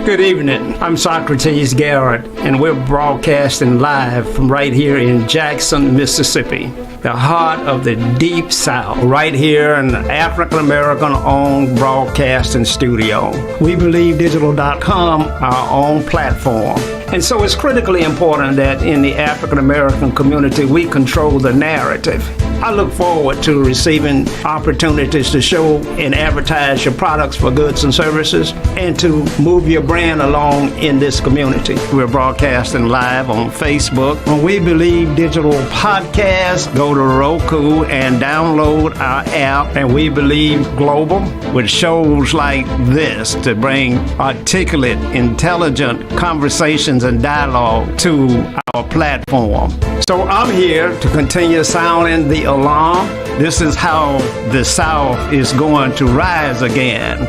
Good evening. I'm Socrates Garrett, and we're broadcasting live from right here in Jackson, Mississippi, the heart of the Deep South, right here in the African-American-owned broadcasting studio. WeBelieveDigital.com, our own platform. And so it's critically important that in the African-American community, we control the narrative. I look forward to receiving opportunities to show and advertise your products for goods and services and to move your brand along in this community. We're broadcasting live on Facebook. When We Believe Digital Podcast, go to Roku and download our app, and We Believe Global, with shows like this to bring articulate, intelligent conversations and dialogue to our platform. So I'm here to continue sounding the alarm. This is how the South is going to rise again.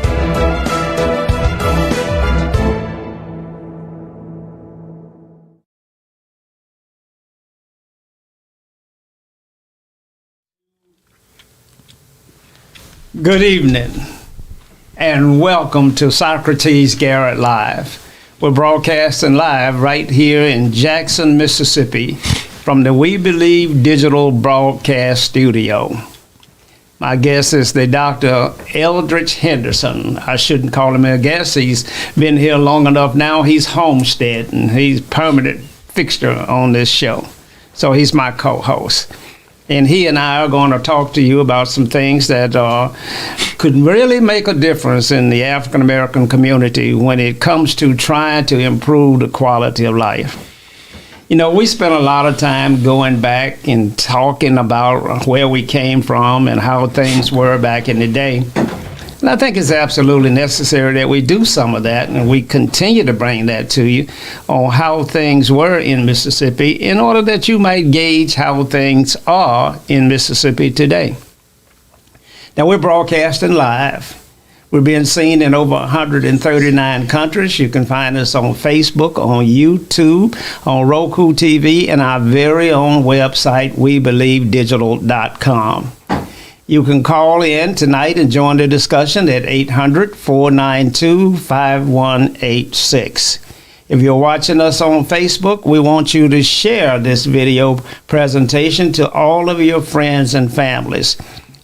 Good evening, and welcome to Socrates Garrett Live. We're broadcasting live right here in Jackson, Mississippi, from the We Believe Digital Broadcast Studio. My guest is the Dr. Eldridge Henderson. I shouldn't call him a guest. He's been here long enough now. He's homesteading. He's permanent fixture on this show. So he's my co-host. And he and I are going to talk to you about some things that could really make a difference in the African-American community when it comes to trying to improve the quality of life. You know, we spent a lot of time going back and talking about where we came from and how things were back in the day. And I think it's absolutely necessary that we do some of that, and we continue to bring that to you on how things were in Mississippi in order that you might gauge how things are in Mississippi today. Now, we're broadcasting live. We're being seen in over 139 countries. You can find us on Facebook, on YouTube, on Roku TV, and our very own website, WeBelieveDigital.com. You can call in tonight and join the discussion at 800-492-5186. If you're watching us on Facebook, we want you to share this video presentation to all of your friends and families.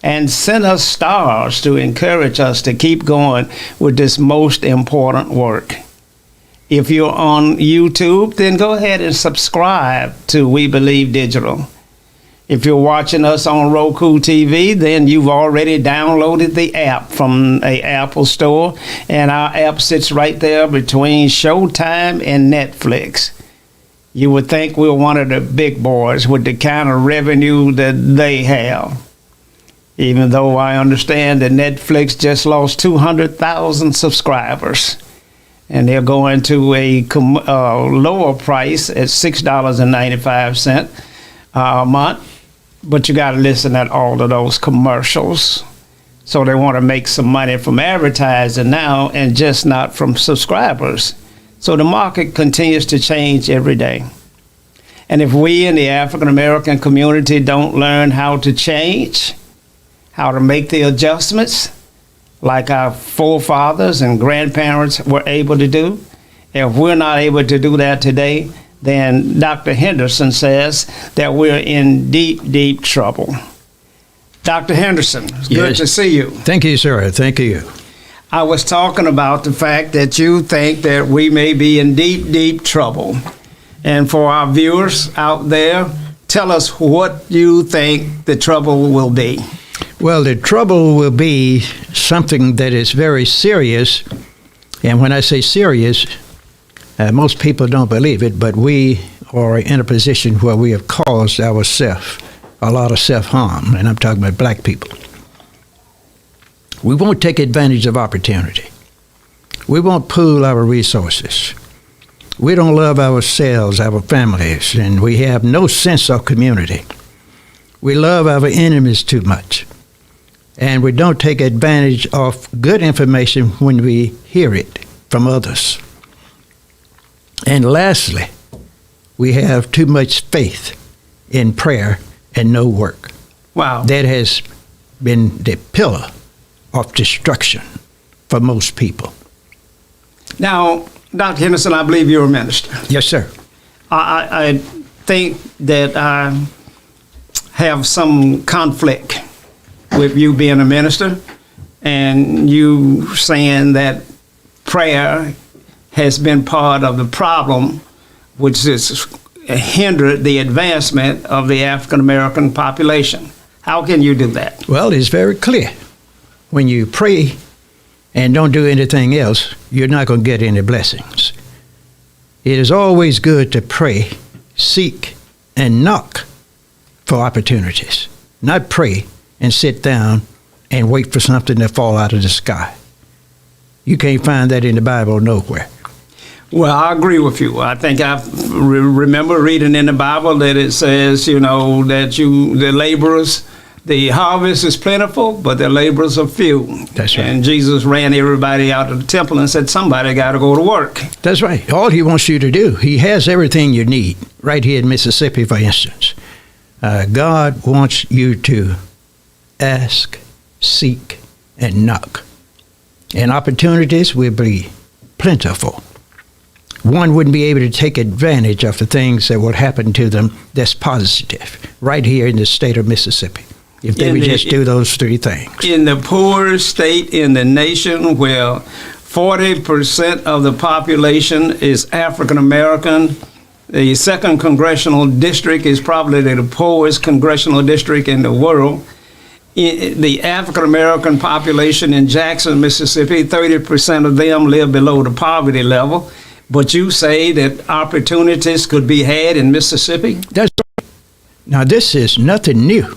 And send us stars to encourage us to keep going with this most important work. If you're on YouTube, then go ahead and subscribe to We Believe Digital. If you're watching us on Roku TV, then you've already downloaded the app from the Apple Store, and our app sits right there between Showtime and Netflix. You would think we're one of the big boys with the kind of revenue that they have. Even though I understand that Netflix just lost 200,000 subscribers, and they're going to a lower price at $6.95 a month. But you got to listen at all of those commercials. So they want to make some money from advertising now and just not from subscribers. So the market continues to change every day. And if we in the African American community don't learn how to change, how to make the adjustments like our forefathers and grandparents were able to do, if we're not able to do that today, then Dr. Henderson says that we're in deep, deep trouble. Dr. Henderson, it's good to see you. Thank you, sir. Thank you. I was talking about the fact that you think that we may be in deep, deep trouble. And for our viewers out there, tell us what you think the trouble will be. Well, the trouble will be something that is very serious. And when I say serious, most people don't believe it, but we are in a position where we have caused ourselves a lot of self-harm, and I'm talking about black people. We won't take advantage of opportunity. We won't pool our resources. We don't love ourselves, our families, and we have no sense of community. We love our enemies too much, and we don't take advantage of good information when we hear it from others. And lastly, we have too much faith in prayer and no work. Wow. That has been the pillar of destruction for most people. Now, Dr. Henderson, I believe you're a minister. Yes, sir. I think that I have some conflict with you being a minister and you saying that prayer has been part of the problem, which has hindered the advancement of the African American population. How can you do that? Well, it's very clear. When you pray and don't do anything else, you're not going to get any blessings. It is always good to pray, seek, and knock for opportunities, not pray and sit down and wait for something to fall out of the sky. You can't find that in the Bible nowhere. Well, I agree with you. I think I remember reading in the Bible that it says, that the laborers, the harvest is plentiful, but the laborers are few. That's right. And Jesus ran everybody out of the temple and said, somebody got to go to work. That's right. All he wants you to do, he has everything you need. Right here in Mississippi, for instance. God wants you to ask, seek, and knock. And opportunities will be plentiful. One wouldn't be able to take advantage of the things that would happen to them that's positive, right here in the state of Mississippi, if they would just do those three things. In the poorest state in the nation, where 40% of the population is African American, the 2nd congressional district is probably the poorest congressional district in the world. The African American population in Jackson, Mississippi, 30% of them live below the poverty level. But you say that opportunities could be had in Mississippi? That's right. Now, this is nothing new.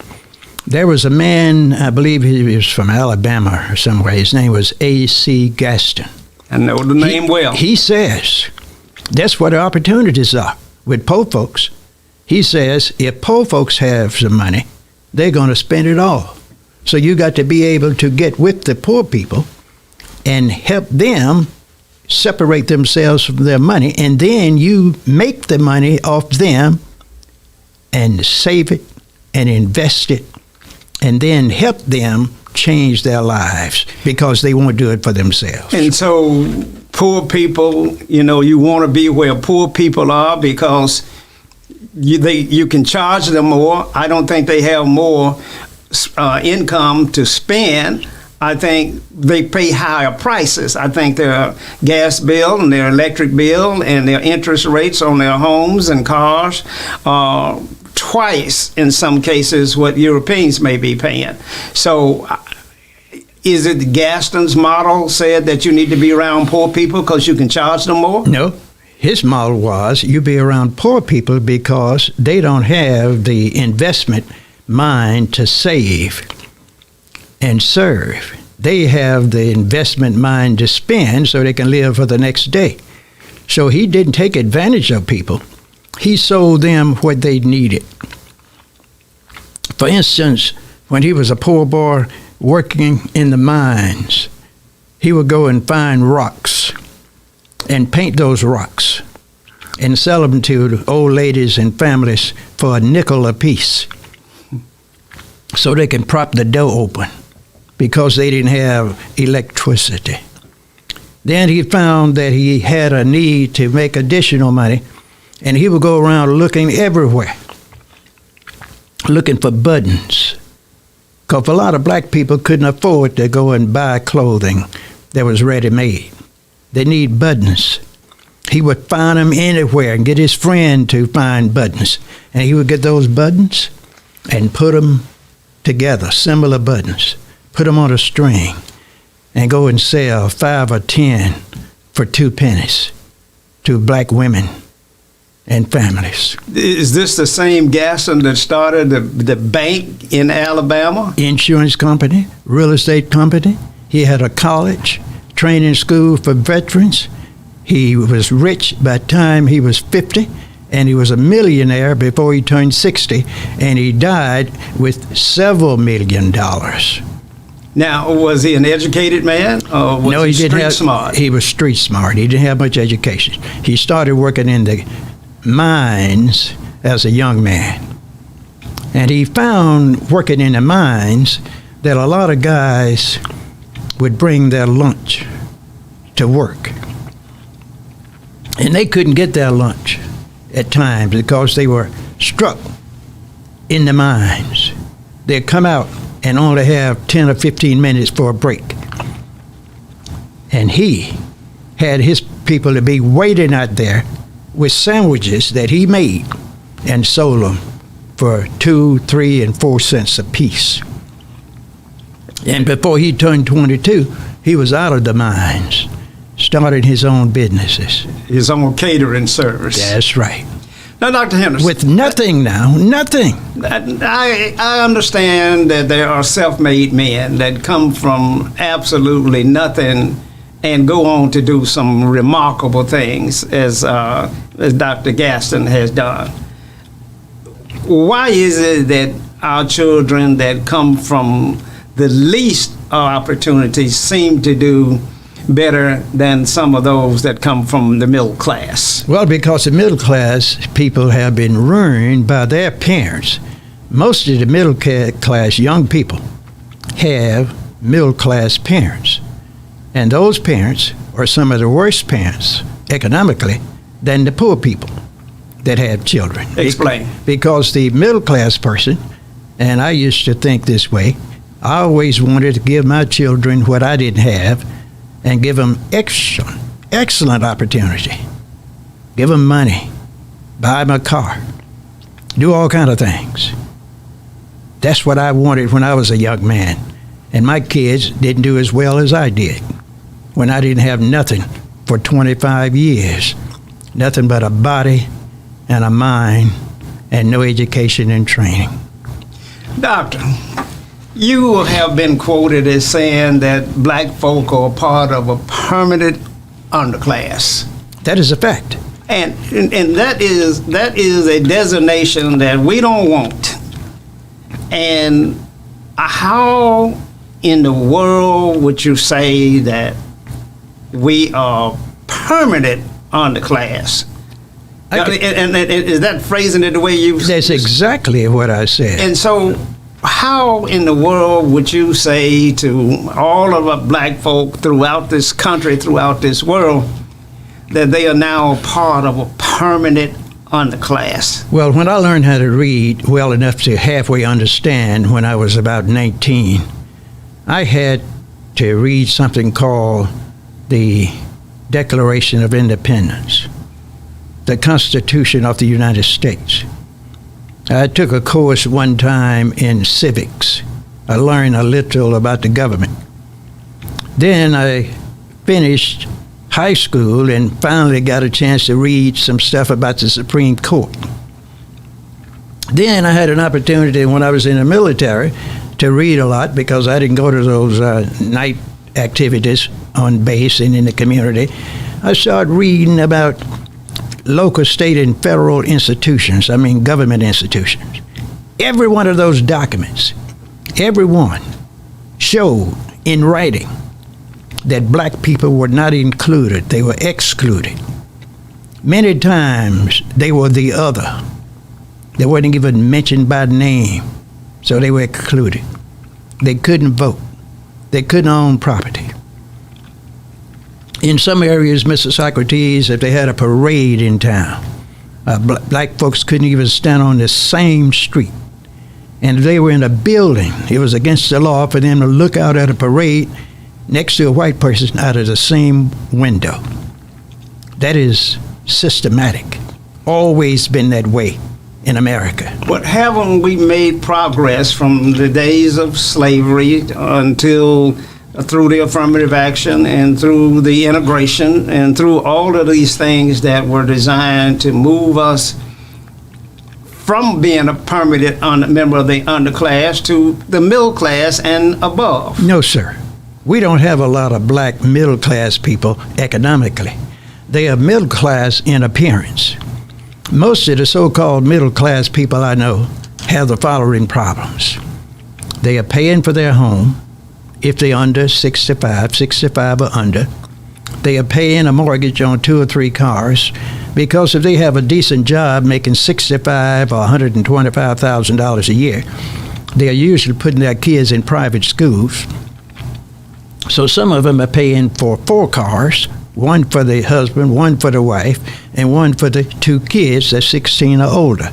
There was a man, I believe he was from Alabama or somewhere. His name was A.C. Gaston. I know the name well. He says that's what the opportunities are with poor folks. He says if poor folks have some money, they're going to spend it all. So you got to be able to get with the poor people and help them separate themselves from their money, and then you make the money off them and save it and invest it and then help them change their lives because they won't do it for themselves. And so poor people, you want to be where poor people are because you can charge them more. I don't think they have more income to spend. I think they pay higher prices. I think their gas bill and their electric bill and their interest rates on their homes and cars are twice, in some cases, what Europeans may be paying. So is it Gaston's model said that you need to be around poor people because you can charge them more? No. His model was you be around poor people because they don't have the investment mind to save and serve. They have the investment mind to spend so they can live for the next day. So he didn't take advantage of people. He sold them what they needed. For instance, when he was a poor boy working in the mines, he would go and find rocks and paint those rocks and sell them to old ladies and families for a nickel apiece so they can prop the door open, because they didn't have electricity. Then he found that he had a need to make additional money, and he would go around looking everywhere, looking for buttons, because a lot of black people couldn't afford to go and buy clothing that was ready-made. They need buttons. He would find them anywhere and get his friend to find buttons, and he would get those buttons and put them together, similar buttons, put them on a string, and go and sell 5 or 10 for 2 pennies to black women and families. Is this the same Gaston that started the bank in Alabama? Insurance company, real estate company. He had a college, training school for veterans. He was rich by the time he was 50, and he was a millionaire before he turned 60, and he died with several $1 million. Now, was he an educated man, or was he street smart? He was street smart. He didn't have much education. He started working in the mines as a young man. And he found, working in the mines, that a lot of guys would bring their lunch to work. And they couldn't get their lunch at times because they were struck in the mines. They'd come out and only have 10 or 15 minutes for a break. And he had his people to be waiting out there with sandwiches that he made and sold them for 2, 3, and 4 cents a piece. And before he turned 22, he was out of the mines, started his own businesses. His own catering service. That's right. Now, Dr. Henderson. With nothing now, nothing. I understand that there are self-made men that come from absolutely nothing and go on to do some remarkable things, as Dr. Gaston has done. Why is it that our children that come from the least opportunities seem to do better than some of those that come from the middle class? Well, because the middle class people have been ruined by their parents. Most of the middle class young people have middle class parents. And those parents are some of the worst parents economically than the poor people that have children. Explain. Because the middle class person, and I used to think this way, I always wanted to give my children what I didn't have and give them excellent opportunity. Give them money, buy them a car, do all kind of things. That's what I wanted when I was a young man. And my kids didn't do as well as I did when I didn't have nothing for 25 years. Nothing but a body and a mind and no education and training. Doctor, you have been quoted as saying that black folk are part of a permanent underclass. That is a fact. And that is a designation that we don't want. And how in the world would you say that we are permanent underclass? And is that phrasing it the way you... That's exactly what I said. And so how in the world would you say to all of our black folk throughout this country, throughout this world, that they are now part of a permanent underclass? Well, when I learned how to read well enough to halfway understand when I was about 19, I had to read something called the Declaration of Independence, the Constitution of the United States. I took a course one time in civics. I learned a little about the government. Then I finished high school and finally got a chance to read some stuff about the Supreme Court. Then I had an opportunity when I was in the military to read a lot because I didn't go to those night activities on base and in the community. I started reading about local, state, and federal institutions, government institutions. Every one of those documents, every one showed in writing that black people were not included, they were excluded. Many times they were the other. They weren't even mentioned by name, so they were excluded. They couldn't vote. They couldn't own property. In some areas, Mr. Socrates, if they had a parade in town, black folks couldn't even stand on the same street. And if they were in a building, it was against the law for them to look out at a parade next to a white person out of the same window. That is systematic. Always been that way in America. But haven't we made progress from the days of slavery until through the affirmative action and through the integration and through all of these things that were designed to move us from being a permanent member of the underclass to the middle class and above? No, sir. We don't have a lot of black middle class people economically. They are middle class in appearance. Most of the so-called middle class people I know have the following problems. They are paying for their home if they're under 65 or under. They are paying a mortgage on 2 or 3 cars because if they have a decent job making $65,000 or $125,000 a year, they are usually putting their kids in private schools. So some of them are paying for 4 cars one for the husband, one for the wife, and one for the 2 kids that's 16 or older.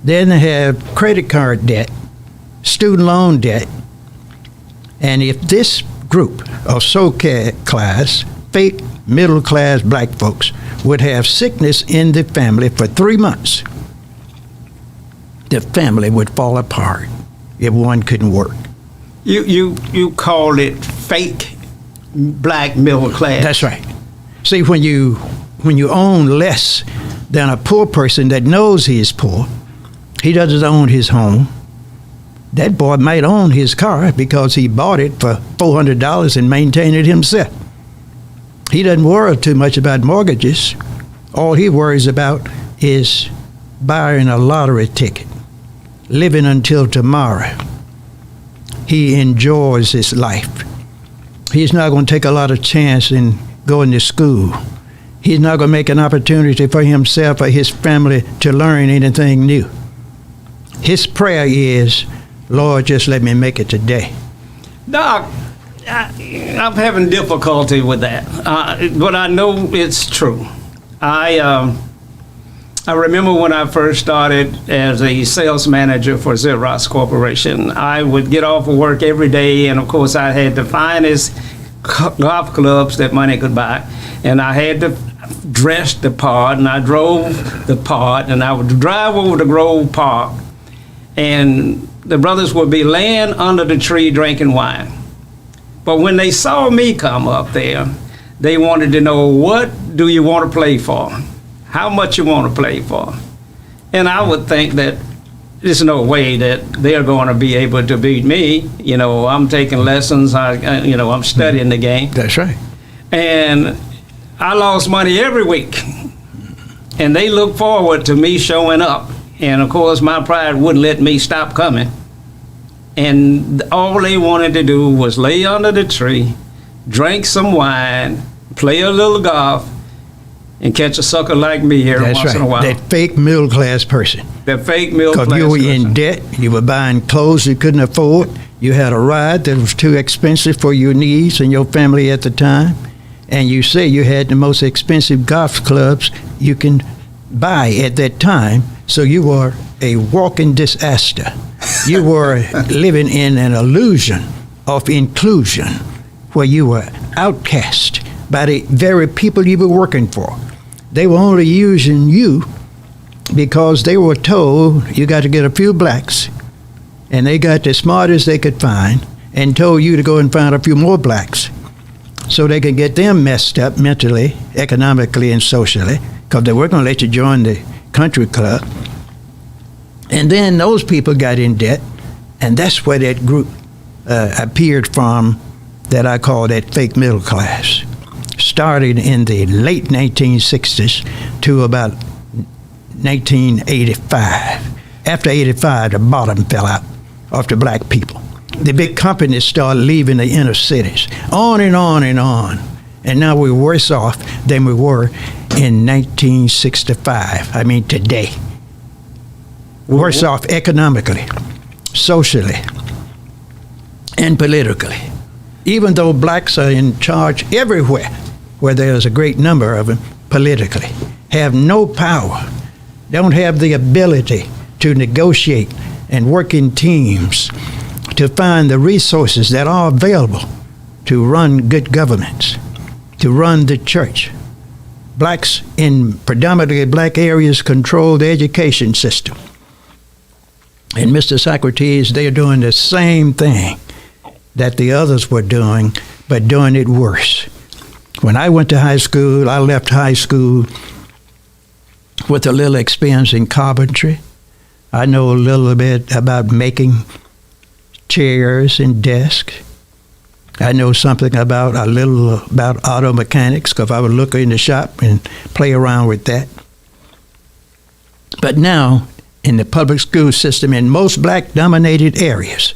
Then they have credit card debt, student loan debt, and if this group of so-called class, fake middle-class black folks would have sickness in the family for 3 months, the family would fall apart if one couldn't work. You call it fake black middle class. That's right. See, when you own less than a poor person that knows he is poor, he doesn't own his home. That boy might own his car because he bought it for $400 and maintained it himself. He doesn't worry too much about mortgages. All he worries about is buying a lottery ticket, living until tomorrow. He enjoys his life. He's not going to take a lot of chance in going to school. He's not going to make an opportunity for himself or his family to learn anything new. His prayer is, Lord, just let me make it today. Doc, I'm having difficulty with that, but I know it's true. I remember when I first started as a sales manager for Xerox Corporation. I would get off of work every day, and of course I had the finest golf clubs that money could buy, and I had to dress the part, and I drove the part, and I would drive over to Grove Park, and the brothers would be laying under the tree drinking wine. But when they saw me come up there, they wanted to know, what do you want to play for? How much you want to play for? And I would think that there's no way that they're going to be able to beat me. You know, I'm taking lessons, I'm studying the game. That's right. And I lost money every week. And they look forward to me showing up. And of course, my pride wouldn't let me stop coming. And all they wanted to do was lay under the tree, drink some wine, play a little golf, and catch a sucker like me here once in a while. That fake middle class person. That fake middle class person. Because you were in debt, you were buying clothes you couldn't afford, you had a ride that was too expensive for your needs and your family at the time, and you say you had the most expensive golf clubs you can buy at that time, so you were a walking disaster. You were living in an illusion of inclusion where you were outcast by the very people you were working for. They were only using you because they were told you got to get a few blacks, and they got the smartest they could find and told you to go and find a few more blacks so they could get them messed up mentally, economically, and socially, because they weren't going to let you join the country club. And then those people got in debt, and that's where that group appeared from that I call that fake middle class. Started in the late 1960s to about 1985. After 85, the bottom fell out of the black people. The big companies started leaving the inner cities, on and on and on. And now we're worse off than we were in 1965. I mean, today. Worse off economically, socially, and politically. Even though blacks are in charge everywhere, where there's a great number of them politically, have no power, don't have the ability to negotiate and work in teams to find the resources that are available to run good governments, to run the church. Blacks in predominantly black areas control the education system. And Mr. Socrates, they're doing the same thing that the others were doing, but doing it worse. When I went to high school, I left high school with a little experience in carpentry. I know a little bit about making chairs and desks. I know something about auto mechanics, because I would look in the shop and play around with that. But now, in the public school system, in most black-dominated areas,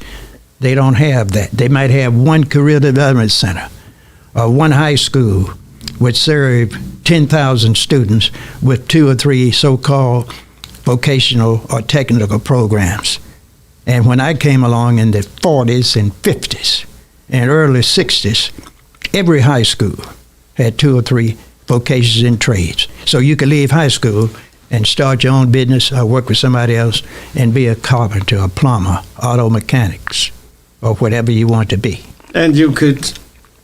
they don't have that. They might have one career development center or one high school would serve 10,000 students with 2 or 3 so-called vocational or technical programs. And when I came along in the 40s and 50s and early 60s, every high school had 2 or 3 vocations in trades. So you could leave high school and start your own business or work with somebody else and be a carpenter, a plumber, auto mechanics, or whatever you want to be. And you could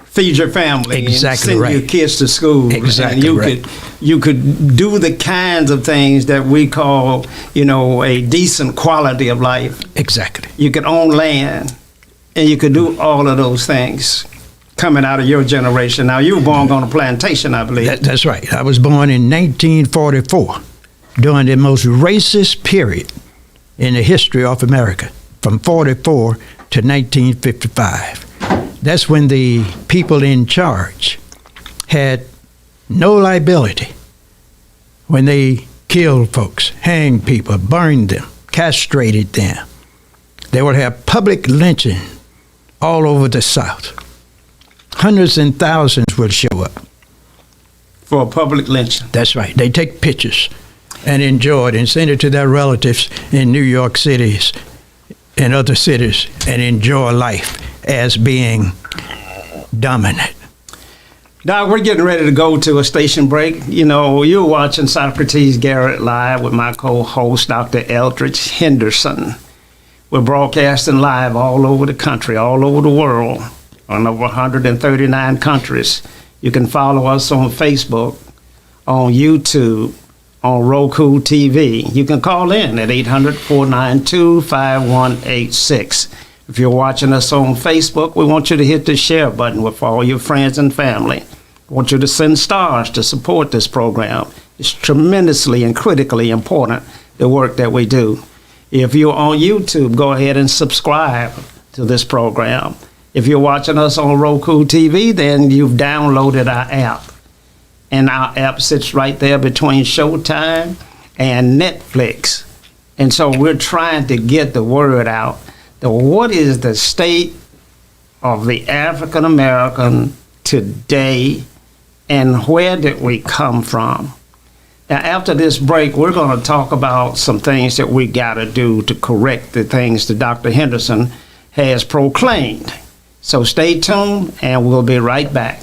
feed your family Exactly and send right. your kids to school. Exactly and right. you could do the kinds of things that we call, a decent quality of life. Exactly. You could own land, and you could do all of those things coming out of your generation. Now, you were born on a plantation, I believe. That's right. I was born in 1944, during the most racist period in the history of America, from 44 to 1955. That's when the people in charge had no liability. When they killed folks, hanged people, burned them, castrated them. They would have public lynching all over the South. Hundreds and thousands would show up. For a public lynching. That's right. They take pictures and enjoy it and send it to their relatives in New York cities and other cities and enjoy life as being dominant. Doc, we're getting ready to go to a station break. You're watching Socrates Garrett Live with my co-host, Dr. Eldridge Henderson. We're broadcasting live all over the country, all over the world, on over 139 countries. You can follow us on Facebook, on YouTube, on Roku TV. You can call in at 800-492-5186. If you're watching us on Facebook, we want you to hit the share button with all your friends and family. I want you to send stars to support this program. It's tremendously and critically important, the work that we do. If you're on YouTube, go ahead and subscribe to this program. If you're watching us on Roku TV, then you've downloaded our app. And our app sits right there between Showtime and Netflix. And so we're trying to get the word out. What is the state of the African American today, and where did we come from? Now, after this break, we're going to talk about some things that we got to do to correct the things that Dr. Henderson has proclaimed. So stay tuned, and we'll be right back.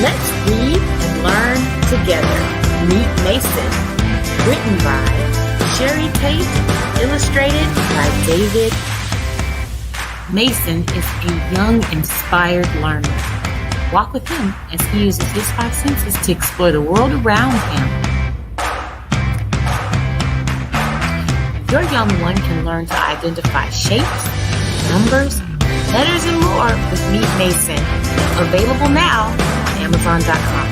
Let's read and learn together. Meet Mason. Written by Sherry Tate. Illustrated by David. Mason is a young, inspired learner. Walk with him as he uses his 5 senses to explore the world around him. Your young one can learn to identify shapes, numbers, letters, and more with Meet Mason. Available now on Amazon.com.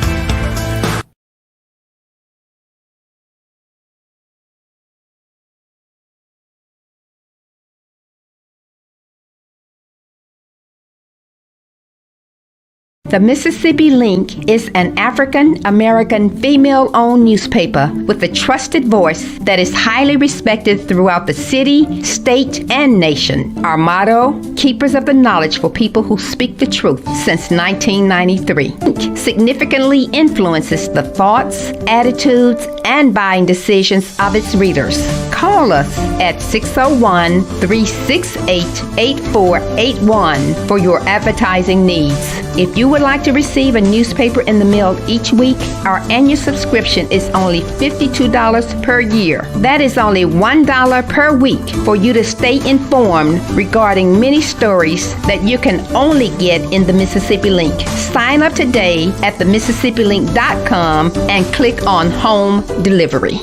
The Mississippi Link is an African-American female-owned newspaper with a trusted voice that is highly respected throughout the city, state, and nation. Our motto, keepers of the knowledge for people who speak the truth, since 1993. Link significantly influences the thoughts, attitudes, and buying decisions of its readers. Call us at 601-368-8481 for your advertising needs. If you would like to receive a newspaper in the mail each week, our annual subscription is only $52 per year. That is only $1 per week for you to stay informed regarding many stories that you can only get in the Mississippi Link. Sign up today at themississippilink.com and click on Home Delivery.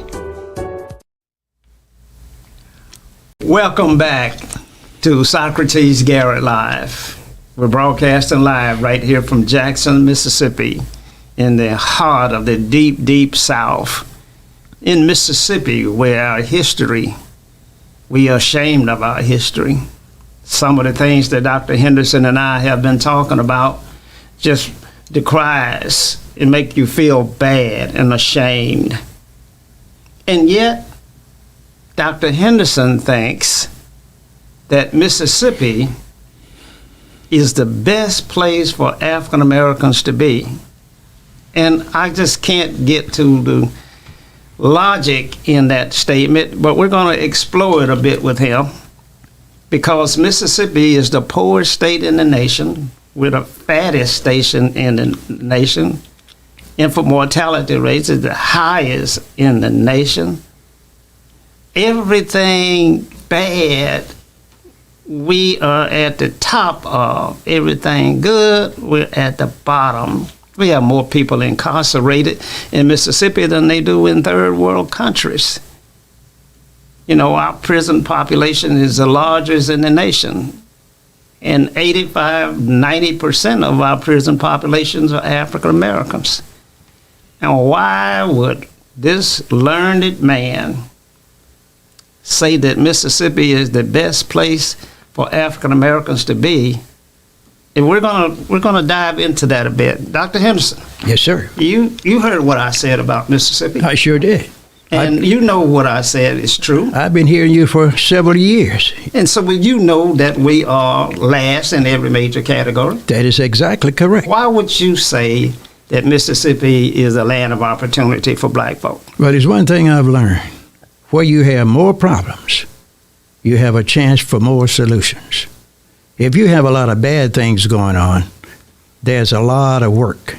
Welcome back to Socrates Garrett Live. We're broadcasting live right here from Jackson, Mississippi, in the heart of the deep, deep South. In Mississippi, where our history, we are ashamed of our history. Some of the things that Dr. Henderson and I have been talking about just decries and make you feel bad and ashamed. And yet, Dr. Henderson thinks that Mississippi is the best place for African Americans to be. And I just can't get to the logic in that statement, but we're going to explore it a bit with him, because Mississippi is the poorest state in the nation, with the fattest station in the nation. Infant mortality rates is the highest in the nation. Everything bad, we are at the top of. Everything good, we're at the bottom. We have more people incarcerated in Mississippi than they do in third world countries. You know, our prison population is the largest in the nation. And 85-90% of our prison populations are African Americans. And why would this learned man say that Mississippi is the best place for African Americans to be? And we're gonna dive into that a bit. Dr. Henderson. Yes, sir. You heard what I said about Mississippi. I sure did. And you know what I said is true. I've been hearing you for several years. And so you know that we are last in every major category. That is exactly correct. Why would you say that Mississippi is a land of opportunity for black folk? Well, there's one thing I've learned. Where you have more problems, you have a chance for more solutions. If you have a lot of bad things going on, there's a lot of work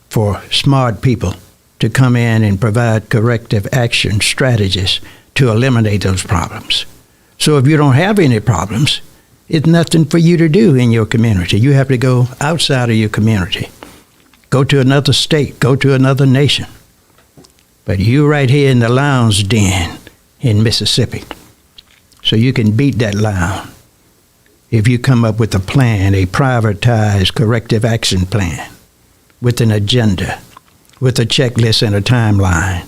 for smart people to come in and provide corrective action strategies to eliminate those problems. So if you don't have any problems, it's nothing for you to do in your community. You have to go outside of your community. Go to another state, go to another nation. But you right here in the lounge den in Mississippi. So you can beat that lounge if you come up with a plan, a privatized corrective action plan with an agenda, with a checklist and a timeline,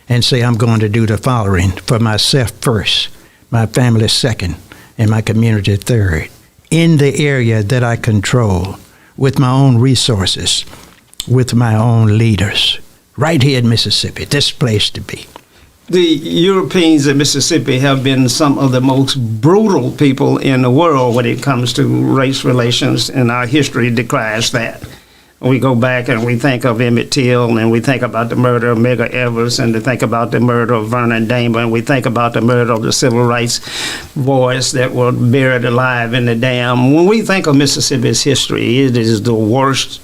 and say, I'm going to do the following for myself first, my family second, and my community third, in the area that I control, with my own resources, with my own leaders, right here in Mississippi, this place to be. The Europeans in Mississippi have been some of the most brutal people in the world when it comes to race relations, and our history declares that. We go back and we think of Emmett Till, and we think about the murder of Medgar Evers, and we think about the murder of Vernon Damon, and we think about the murder of the civil rights boys that were buried alive in the dam. When we think of Mississippi's history, it is the worst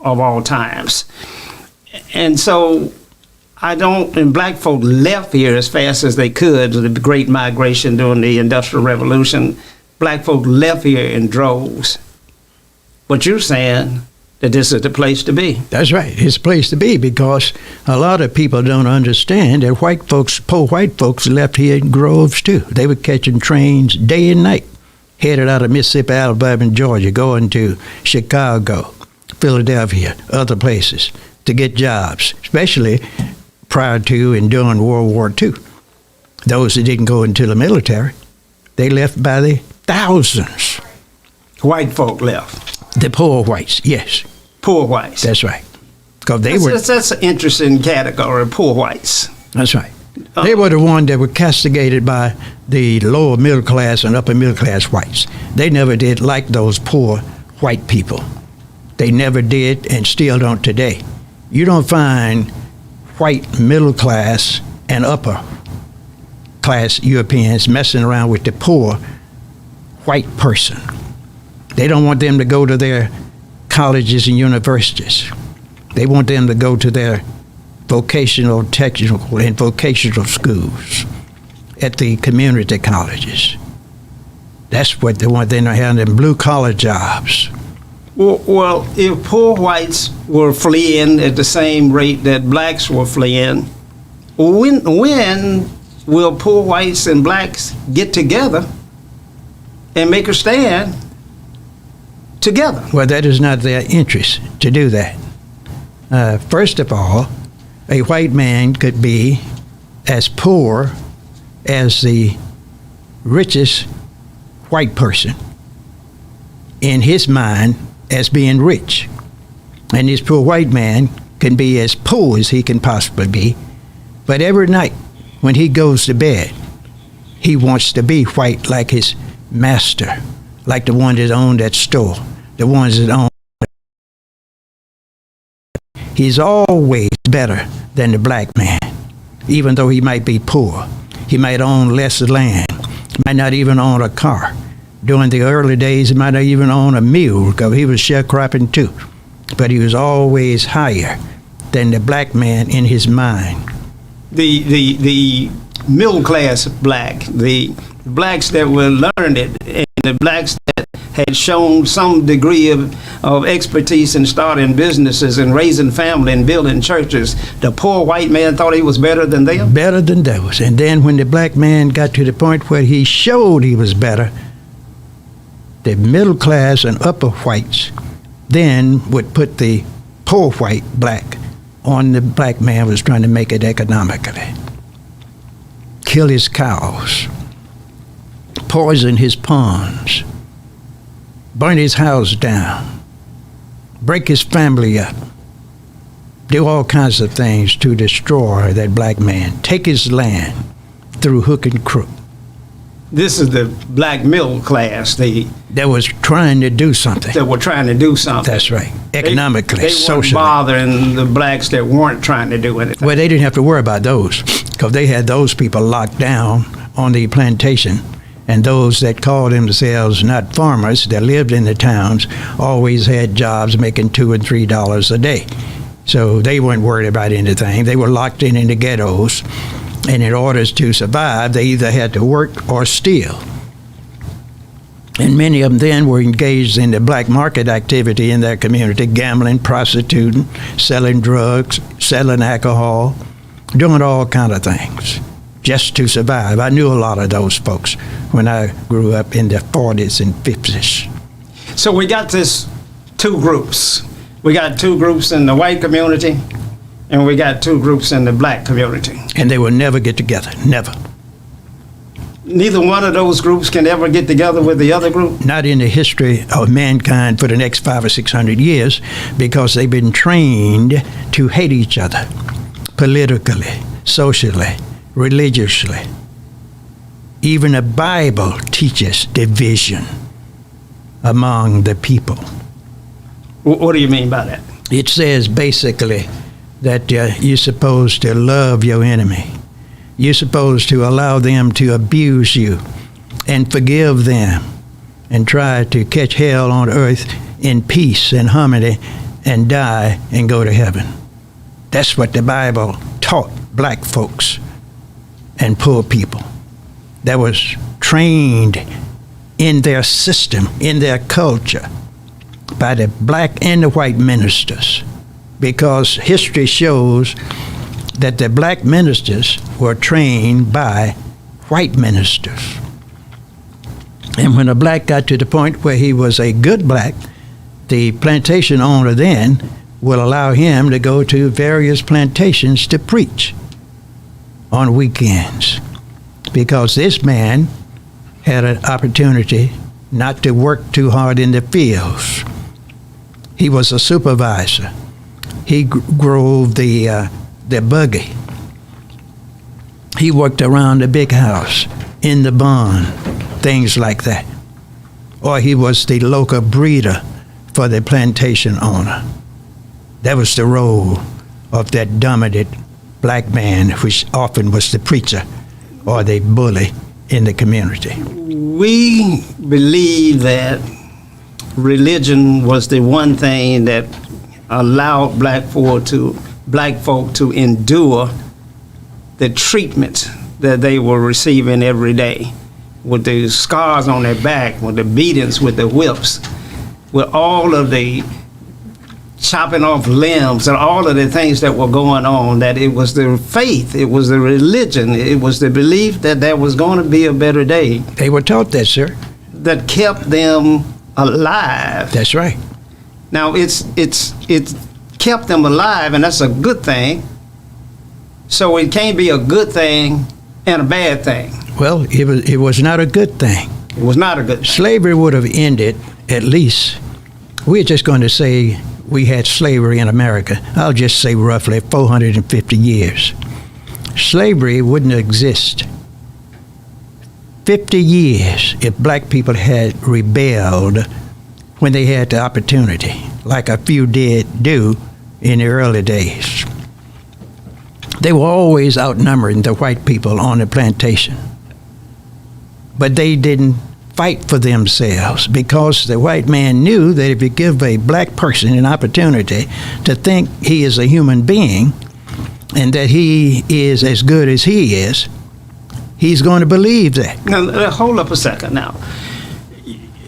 of all times. And so and black folk left here as fast as they could, the great migration during the Industrial Revolution. Black folk left here in droves. But you're saying that this is the place to be. That's right. It's a place to be, because a lot of people don't understand that poor white folks left here in groves too. They were catching trains day and night, headed out of Mississippi, Alabama, and Georgia, going to Chicago, Philadelphia, other places to get jobs, especially prior to and during World War II. Those that didn't go into the military, they left by the thousands. White folk left. The poor whites, yes. Poor whites. That's right. Because that's an interesting category, poor whites. That's right. They were the ones that were castigated by the lower middle class and upper middle class whites. They never did like those poor white people. They never did, and still don't today. You don't find white middle class and upper class Europeans messing around with the poor white person. They don't want them to go to their colleges and universities. They want them to go to their vocational, technical, and vocational schools at the community colleges. That's what they want. They don't have them blue-collar jobs. Well, if poor whites were fleeing at the same rate that blacks were fleeing, when will poor whites and blacks get together and make a stand together. Well, that is not their interest to do that. First of all, a white man could be as poor as the richest white person in his mind as being rich. And this poor white man can be as poor as he can possibly be, but every night when he goes to bed, he wants to be white like his master, like the one that owned that store, the ones that own. He's always better than the black man, even though he might be poor. He might own less land, might not even own a car. During the early days, he might not even own a mule, because he was sharecropping too. But he was always higher than the black man in his mind. The middle class black, the blacks that were learned, and the blacks that had shown some degree of expertise in starting businesses and raising family and building churches, the poor white man thought he was better than them? Better than those. And then when the black man got to the point where he showed he was better, the middle class and upper whites then would put the poor white black on the black man who was trying to make it economically. Kill his cows, poison his ponds, burn his house down, break his family up, do all kinds of things to destroy that black man, take his land through hook and crook. This is the black middle class, that was trying to do something. that were trying to do something. That's right. Economically, they socially. weren't bothering the blacks that weren't trying to do anything. Well, they didn't have to worry about those, because they had those people locked down on the plantation. And those that called themselves not farmers, that lived in the towns, always had jobs making $2 and $3 a day. So they weren't worried about anything. They were locked in the ghettos. And in order to survive, they either had to work or steal. And many of them then were engaged in the black market activity in their community, gambling, prostituting, selling drugs, selling alcohol, doing all kinds of things just to survive. I knew a lot of those folks when I grew up in the 40s and 50s. So we got this two groups. We got two groups in the white community, and we got two groups in the black community. And they will never get together, never. Neither one of those groups can ever get together with the other group? Not in the history of mankind for the next 500 or 600 years, because they've been trained to hate each other politically, socially, religiously. Even the Bible teaches division among the people. What do you mean by that? It says basically that you're supposed to love your enemy. You're supposed to allow them to abuse you and forgive them and try to catch hell on earth in peace and harmony and die and go to heaven. That's what the Bible taught black folks and poor people. That was trained in their system, in their culture, by the black and the white ministers, because history shows that the black ministers were trained by white ministers. And when a black got to the point where he was a good black, the plantation owner then will allow him to go to various plantations to preach on weekends, because this man had an opportunity not to work too hard in the fields. He was a supervisor. He drove the buggy. He worked around the big house, in the barn, things like that. Or he was the local breeder for the plantation owner. That was the role of that dominant black man, which often was the preacher or the bully in the community. We believe that religion was the one thing that allowed black folk to endure the treatment that they were receiving every day, with the scars on their back, with the beatings, with the whips, with all of the chopping off limbs and all of the things that were going on, that it was the faith, it was the religion, it was the belief that there was going to be a better day. They were taught that, sir. That kept them alive. That's right. Now it's kept them alive, and that's a good thing. So it can't be a good thing and a bad thing. Well, it was not a good thing. It was not a good thing. Slavery would have ended, at least, we're just going to say we had slavery in America. I'll just say roughly 450 years. Slavery wouldn't exist 50 years if black people had rebelled when they had the opportunity, like a few did do in the early days. They were always outnumbering the white people on the plantation. But they didn't fight for themselves because the white man knew that if you give a black person an opportunity to think he is a human being and that he is as good as he is, he's going to believe that. Now, hold up a second now.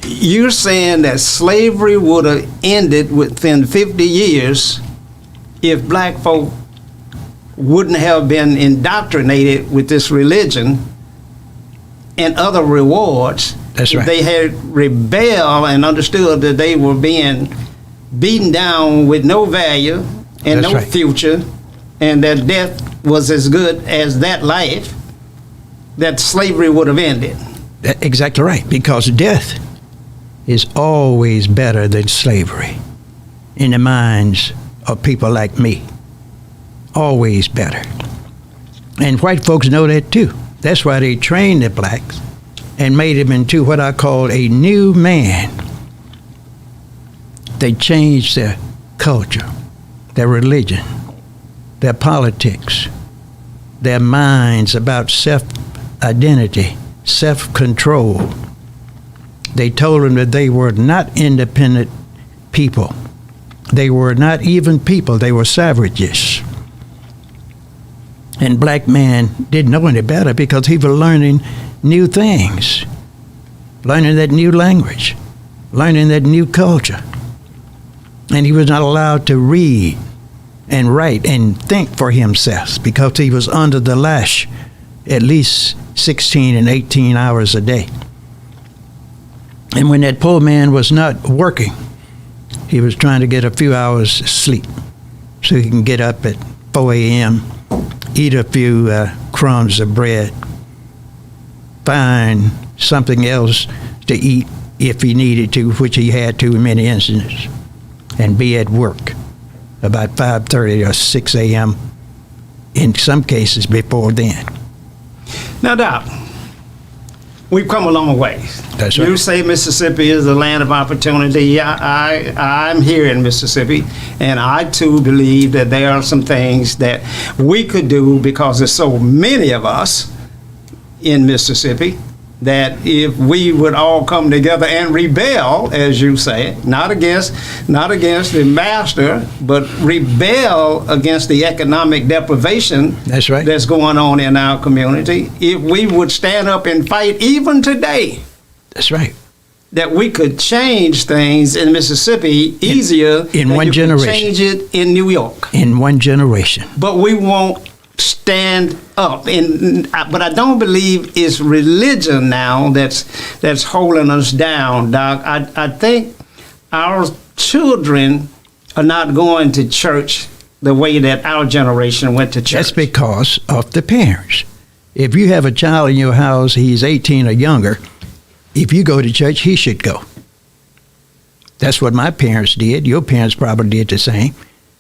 You're saying that slavery would have ended within 50 years if black folk wouldn't have been indoctrinated with this religion and other rewards. That's if right. they had rebelled and understood that they were being beaten down with no value and That's no right. future, and that death was as good as that life, that slavery would have ended. Exactly right, because death is always better than slavery in the minds of people like me. Always better. And white folks know that too. That's why they trained the blacks and made him into what I call a new man. They changed their culture, their religion, their politics, their minds about self-identity, self-control. They told them that they were not independent people. They were not even people. They were savages. And black man didn't know any better because he was learning new things, learning that new language, learning that new culture. And he was not allowed to read and write and think for himself because he was under the lash at least 16 and 18 hours a day. And when that poor man was not working, he was trying to get a few hours sleep so he can get up at 4 a.m., eat a few crumbs of bread, find something else to eat if he needed to, which he had to in many instances, and be at work about 5:30 or 6 a.m., in some cases before then. Now, Doc, we've come a long way. That's right. You say Mississippi is the land of opportunity. I'm here in Mississippi, and I too believe that there are some things that we could do because there's so many of us in Mississippi that if we would all come together and rebel, as you say, not against the master, but rebel against the economic deprivation That's right. that's going on in our community, if we would stand up and fight even today, That's right. that we could change things in Mississippi easier in than one you could generation. change it in New York. In one generation. But we won't stand up. But I don't believe it's religion now that's holding us down, Doc. I think our children are not going to church the way that our generation went to church. That's because of the parents. If you have a child in your house, he's 18 or younger, if you go to church, he should go. That's what my parents did. Your parents probably did the same.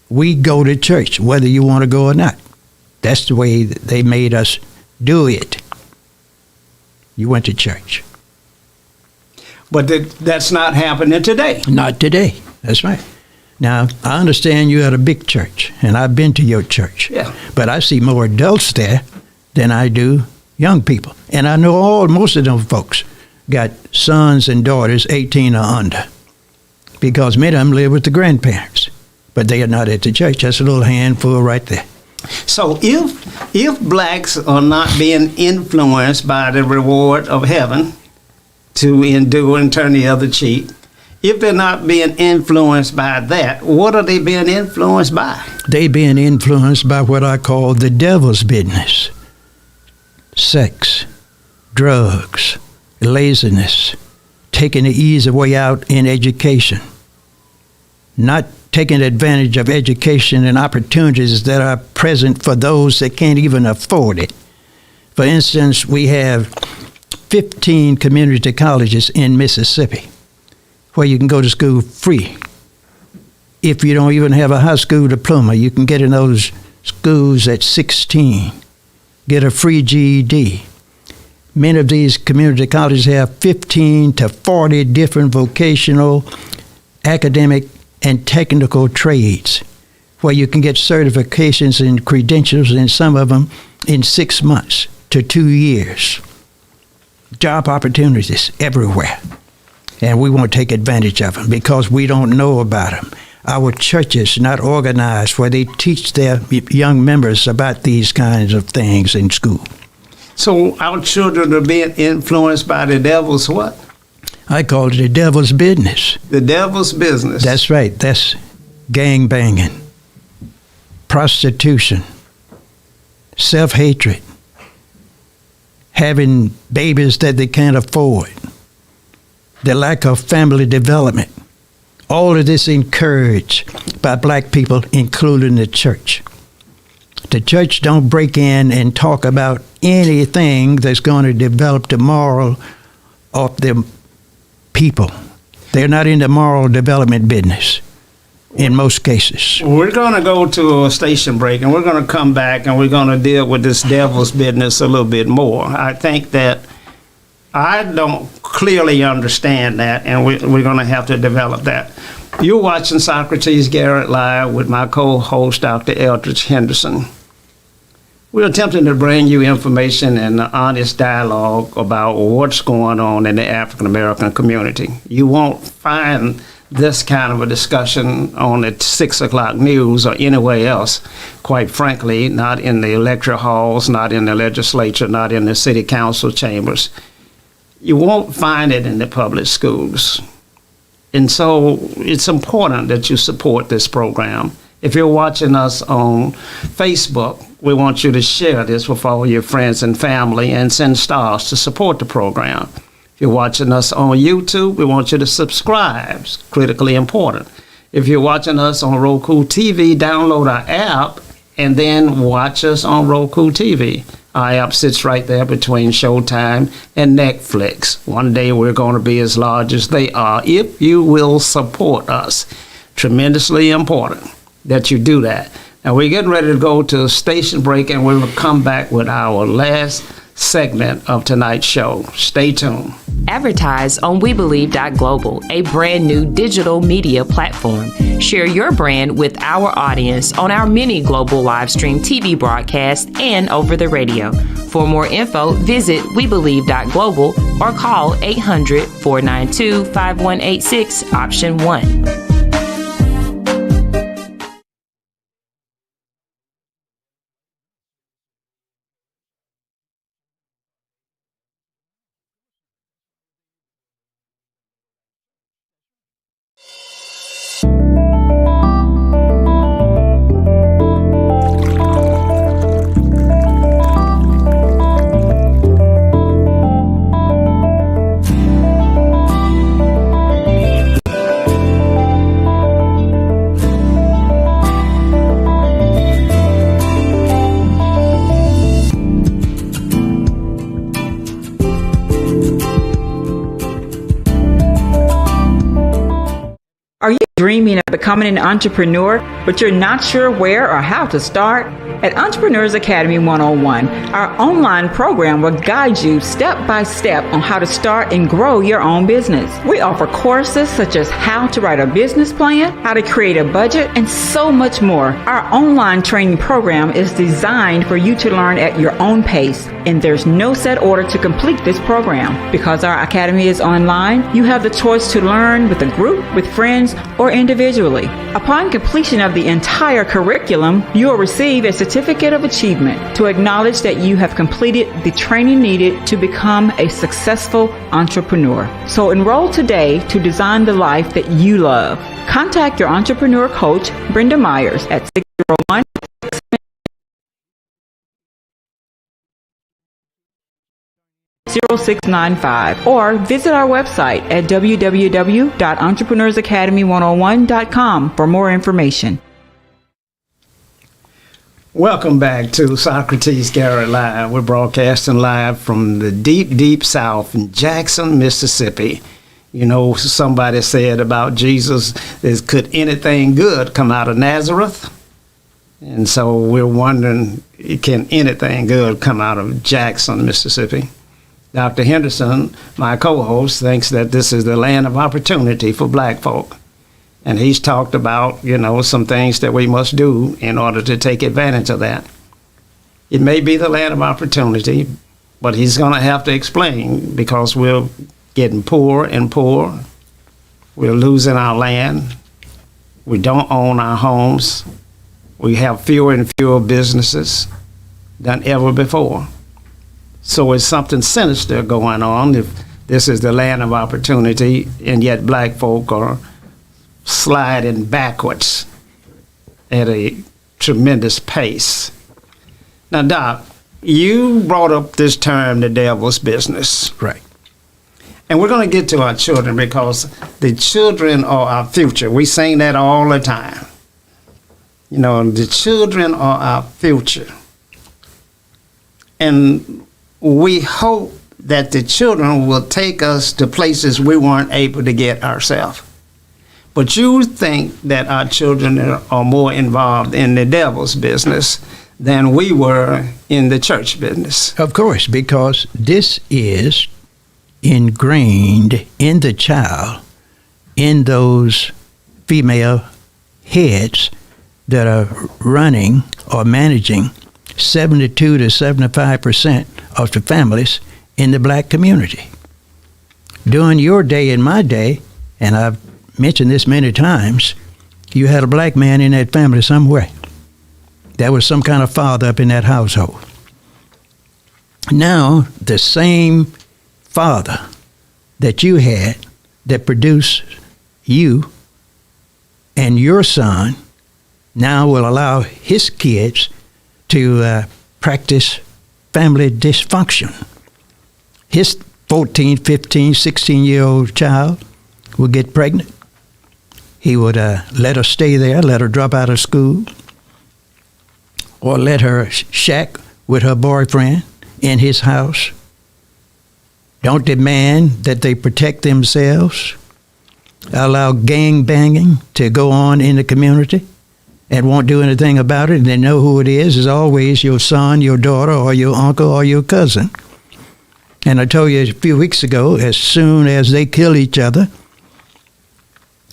We go to church, whether you want to go or not. That's the way that they made us do it. You went to church. But that's not happening today. Not today. That's right. Now, I understand you had a big church, and I've been to your church. Yeah. But I see more adults there than I do young people. And I know most of them folks got sons and daughters 18 or under, because many of them live with the grandparents. But they are not at the church. That's a little handful right there. So if blacks are not being influenced by the reward of heaven to endure and turn the other cheek, if they're not being influenced by that, what are they being influenced by? They being influenced by what I call the devil's business. Sex, drugs, laziness, taking the easy way out in education, not taking advantage of education and opportunities that are present for those that can't even afford it. For instance, we have 15 community colleges in Mississippi where you can go to school free. If you don't even have a high school diploma, you can get in those schools at 16, get a free GED. Many of these community colleges have 15 to 40 different vocational, academic, and technical trades where you can get certifications and credentials, and some of them in 6 months to 2 years. Job opportunities everywhere. And we won't take advantage of them because we don't know about them. Our churches not organized where they teach their young members about these kinds of things in school. So our children are being influenced by the devil's what? I call it the devil's business. The devil's business. That's right. That's gang banging, prostitution, self-hatred, having babies that they can't afford, the lack of family development. All of this encouraged by black people, including the church. The church don't break in and talk about anything that's going to develop the moral of the people. They're not in the moral development business in most cases. We're going to go to a station break, and we're going to come back, and we're going to deal with this devil's business a little bit more. I think that I don't clearly understand that, and we're going to have to develop that. You're watching Socrates Garrett Live with my co-host, Dr. Eldridge Henderson. We're attempting to bring you information and honest dialogue about what's going on in the African American community. You won't find this kind of a discussion on the 6 o'clock news or anywhere else, quite frankly, not in the lecture halls, not in the legislature, not in the city council chambers. You won't find it in the public schools. And so it's important that you support this program. If you're watching us on Facebook, we want you to share this with all your friends and family and send stars to support the program. If you're watching us on YouTube, we want you to subscribe. It's critically important. If you're watching us on Roku TV, download our app and then watch us on Roku TV. Our app sits right there between Showtime and Netflix. One day we're going to be as large as they are if you will support us. Tremendously important that you do that. Now we're getting ready to go to a station break, and we'll come back with our last segment of tonight's show. Stay tuned. Advertise on WeBelieve.global, a brand new digital media platform. Share your brand with our audience on our many global live stream TV broadcasts and over the radio. For more info, visit WeBelieve.global or call 800-492-5186, option 1. Are you dreaming of becoming an entrepreneur, but you're not sure where or how to start? At Entrepreneurs Academy 101, our online program will guide you step by step on how to start and grow your own business. We offer courses such as how to write a business plan, how to create a budget, and so much more. Our online training program is designed for you to learn at your own pace, and there's no set order to complete this program. Because our academy is online, you have the choice to learn with a group, with friends, or individually. Upon completion of the entire curriculum, you will receive a certificate of achievement to acknowledge that you have completed the training needed to become a successful entrepreneur. So enroll today to design the life that you love. Contact your entrepreneur coach, Brenda Myers, at 601 6 888-646-0695 or visit our website at www.entrepreneursacademy101.com for more information. Welcome back to Socrates Garrett Live. We're broadcasting live from the deep, deep South in Jackson, Mississippi. You know, somebody said about Jesus, could anything good come out of Nazareth? And so we're wondering, can anything good come out of Jackson, Mississippi? Dr. Henderson, my co-host, thinks that this is the land of opportunity for black folk. And he's talked about, you know, some things that we must do in order to take advantage of that. It may be the land of opportunity, but he's going to have to explain, because we're getting poorer and poorer. We're losing our land. We don't own our homes. We have fewer and fewer businesses than ever before. So it's something sinister going on if this is the land of opportunity, and yet black folk are sliding backwards at a tremendous pace. Now, Doc, you brought up this term, the devil's business. Right. And we're going to get to our children, because the children are our future. We sing that all the time. You know, the children are our future. And we hope that the children will take us to places we weren't able to get ourselves. But you think that our children are more involved in the devil's business than we were in the church business. Of course, because this is ingrained in the child, in those female heads that are running or managing 72 to 75% of the families in the black community. During your day and my day, and I've mentioned this many times, you had a black man in that family somewhere. There was some kind of father up in that household. Now, the same father that you had that produced you and your son now will allow his kids to practice family dysfunction. His 14, 15, 16-year-old child will get pregnant. He would let her stay there, let her drop out of school, or let her shack with her boyfriend in his house. Don't demand that they protect themselves. Allow gang banging to go on in the community and won't do anything about it. And they know who it is. It's always your son, your daughter, or your uncle, or your cousin. And I told you a few weeks ago, as soon as they kill each other,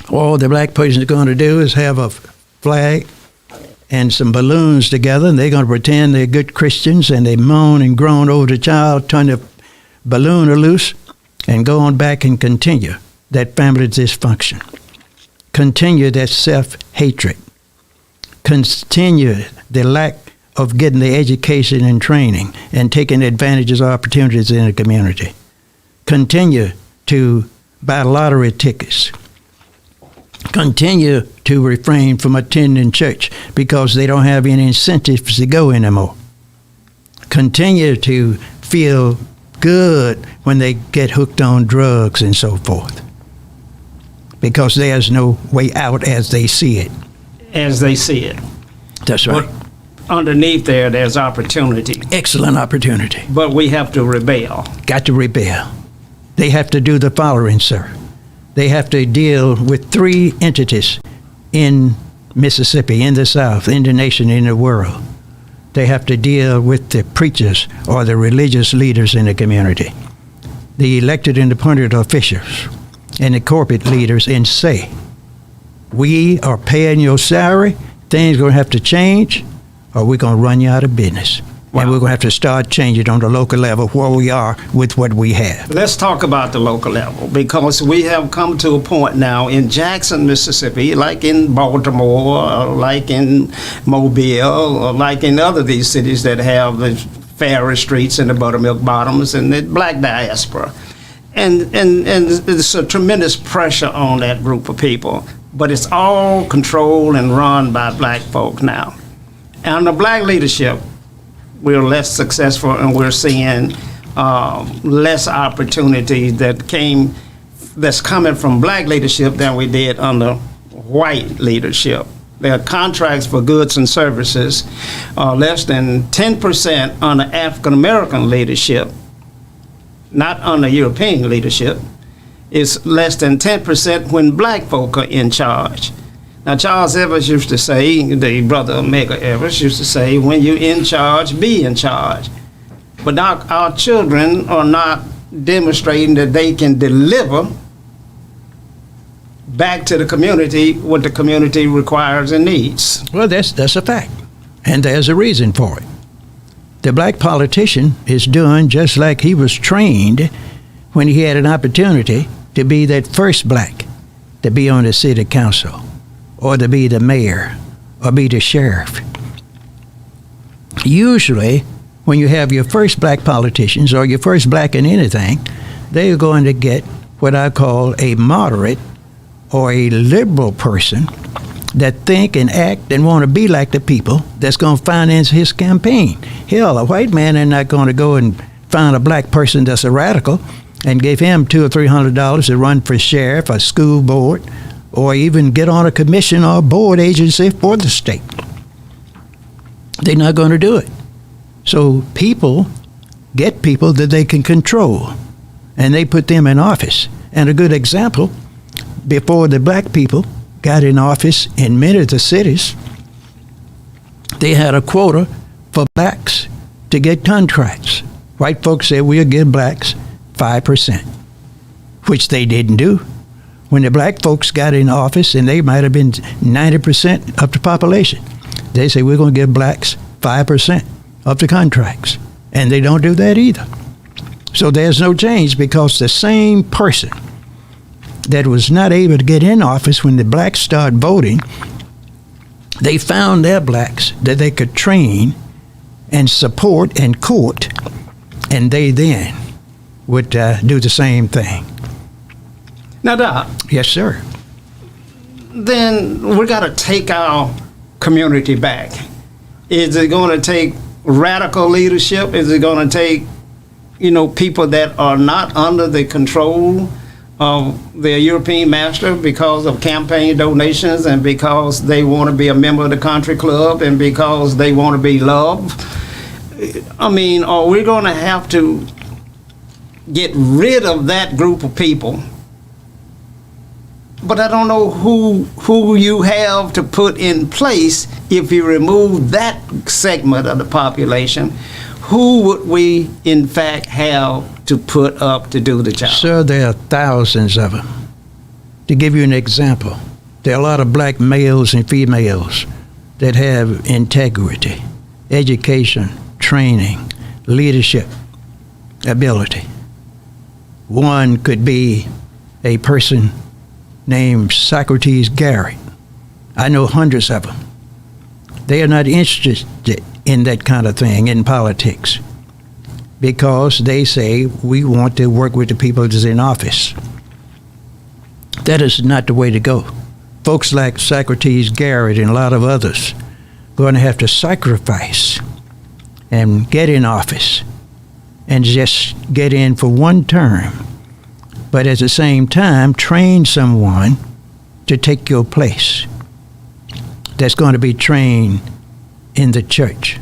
all the black person is going to do is have a flag and some balloons together, and they're going to pretend they're good Christians, and they moan and groan over the child, turn the balloon loose, and go on back and continue that family dysfunction. Continue that self-hatred. Continue the lack of getting the education and training and taking advantages of opportunities in the community. Continue to buy lottery tickets. Continue to refrain from attending church because they don't have any incentives to go anymore. Continue to feel good when they get hooked on drugs and so forth, because there's no way out as they see it. As they see it. That's right. But underneath there's opportunity. Excellent opportunity. But we have to rebel. Got to rebel. They have to do the following, sir. They have to deal with 3 entities in Mississippi, in the South, in the nation, in the world. They have to deal with the preachers or the religious leaders in the community, the elected and appointed officials, and the corporate leaders, and say, we are paying your salary, things are going to have to change, or we're going to run you out of business. Wow. And we're going to have to start changing on the local level where we are with what we have. Let's talk about the local level, because we have come to a point now in Jackson, Mississippi, like in Baltimore, or like in Mobile, or like in other these cities that have the Ferry Streets and the Buttermilk Bottoms and the black diaspora. And there's a tremendous pressure on that group of people, but it's all controlled and run by black folk now. And the black leadership, we're less successful, and we're seeing less opportunities that's coming from black leadership than we did under white leadership. Their contracts for goods and services are less than 10% under African American leadership, not under European leadership. It's less than 10% when black folk are in charge. Now, Charles Evans used to say, the brother of Medgar Evers used to say, when you're in charge, be in charge. But now our children are not demonstrating that they can deliver back to the community what the community requires and needs. Well, that's a fact, and there's a reason for it. The black politician is doing just like he was trained when he had an opportunity to be that first black to be on the city council, or to be the mayor, or be the sheriff. Usually, when you have your first black politicians, or your first black in anything, they're going to get what I call a moderate or a liberal person that think and act and want to be like the people that's going to finance his campaign. Hell, a white man is not going to go and find a black person that's a radical and give him $200 or $300 to run for sheriff or school board, or even get on a commission or a board agency for the state. They're not going to do it. So people get people that they can control, and they put them in office. And a good example, before the black people got in office in many of the cities, they had a quota for blacks to get contracts. White folks said, we'll give blacks 5%, which they didn't do. When the black folks got in office, and they might have been 90% of the population, they say, we're going to give blacks 5% of the contracts. And they don't do that either. So there's no change, because the same person that was not able to get in office when the blacks started voting, they found their blacks that they could train and support and court, and they then would do the same thing. Now, Doc. Yes, sir. Then we got to take our community back. Is it going to take radical leadership? Is it going to take, people that are not under the control of their European master because of campaign donations, and because they want to be a member of the country club, and because they want to be loved? I mean, are we going to have to get rid of that group of people? But I don't know who you have to put in place. If you remove that segment of the population, who would we in fact have to put up to do the job? Sir, there are thousands of them. To give you an example, there are a lot of black males and females that have integrity, education, training, leadership, ability. One could be a person named Socrates Garrett. I know hundreds of them. They are not interested in that kind of thing in politics, because they say, we want to work with the people that's in office. That is not the way to go. Folks like Socrates Garrett and a lot of others are going to have to sacrifice and get in office and just get in for one term, but at the same time train someone to take your place that's going to be trained in the church,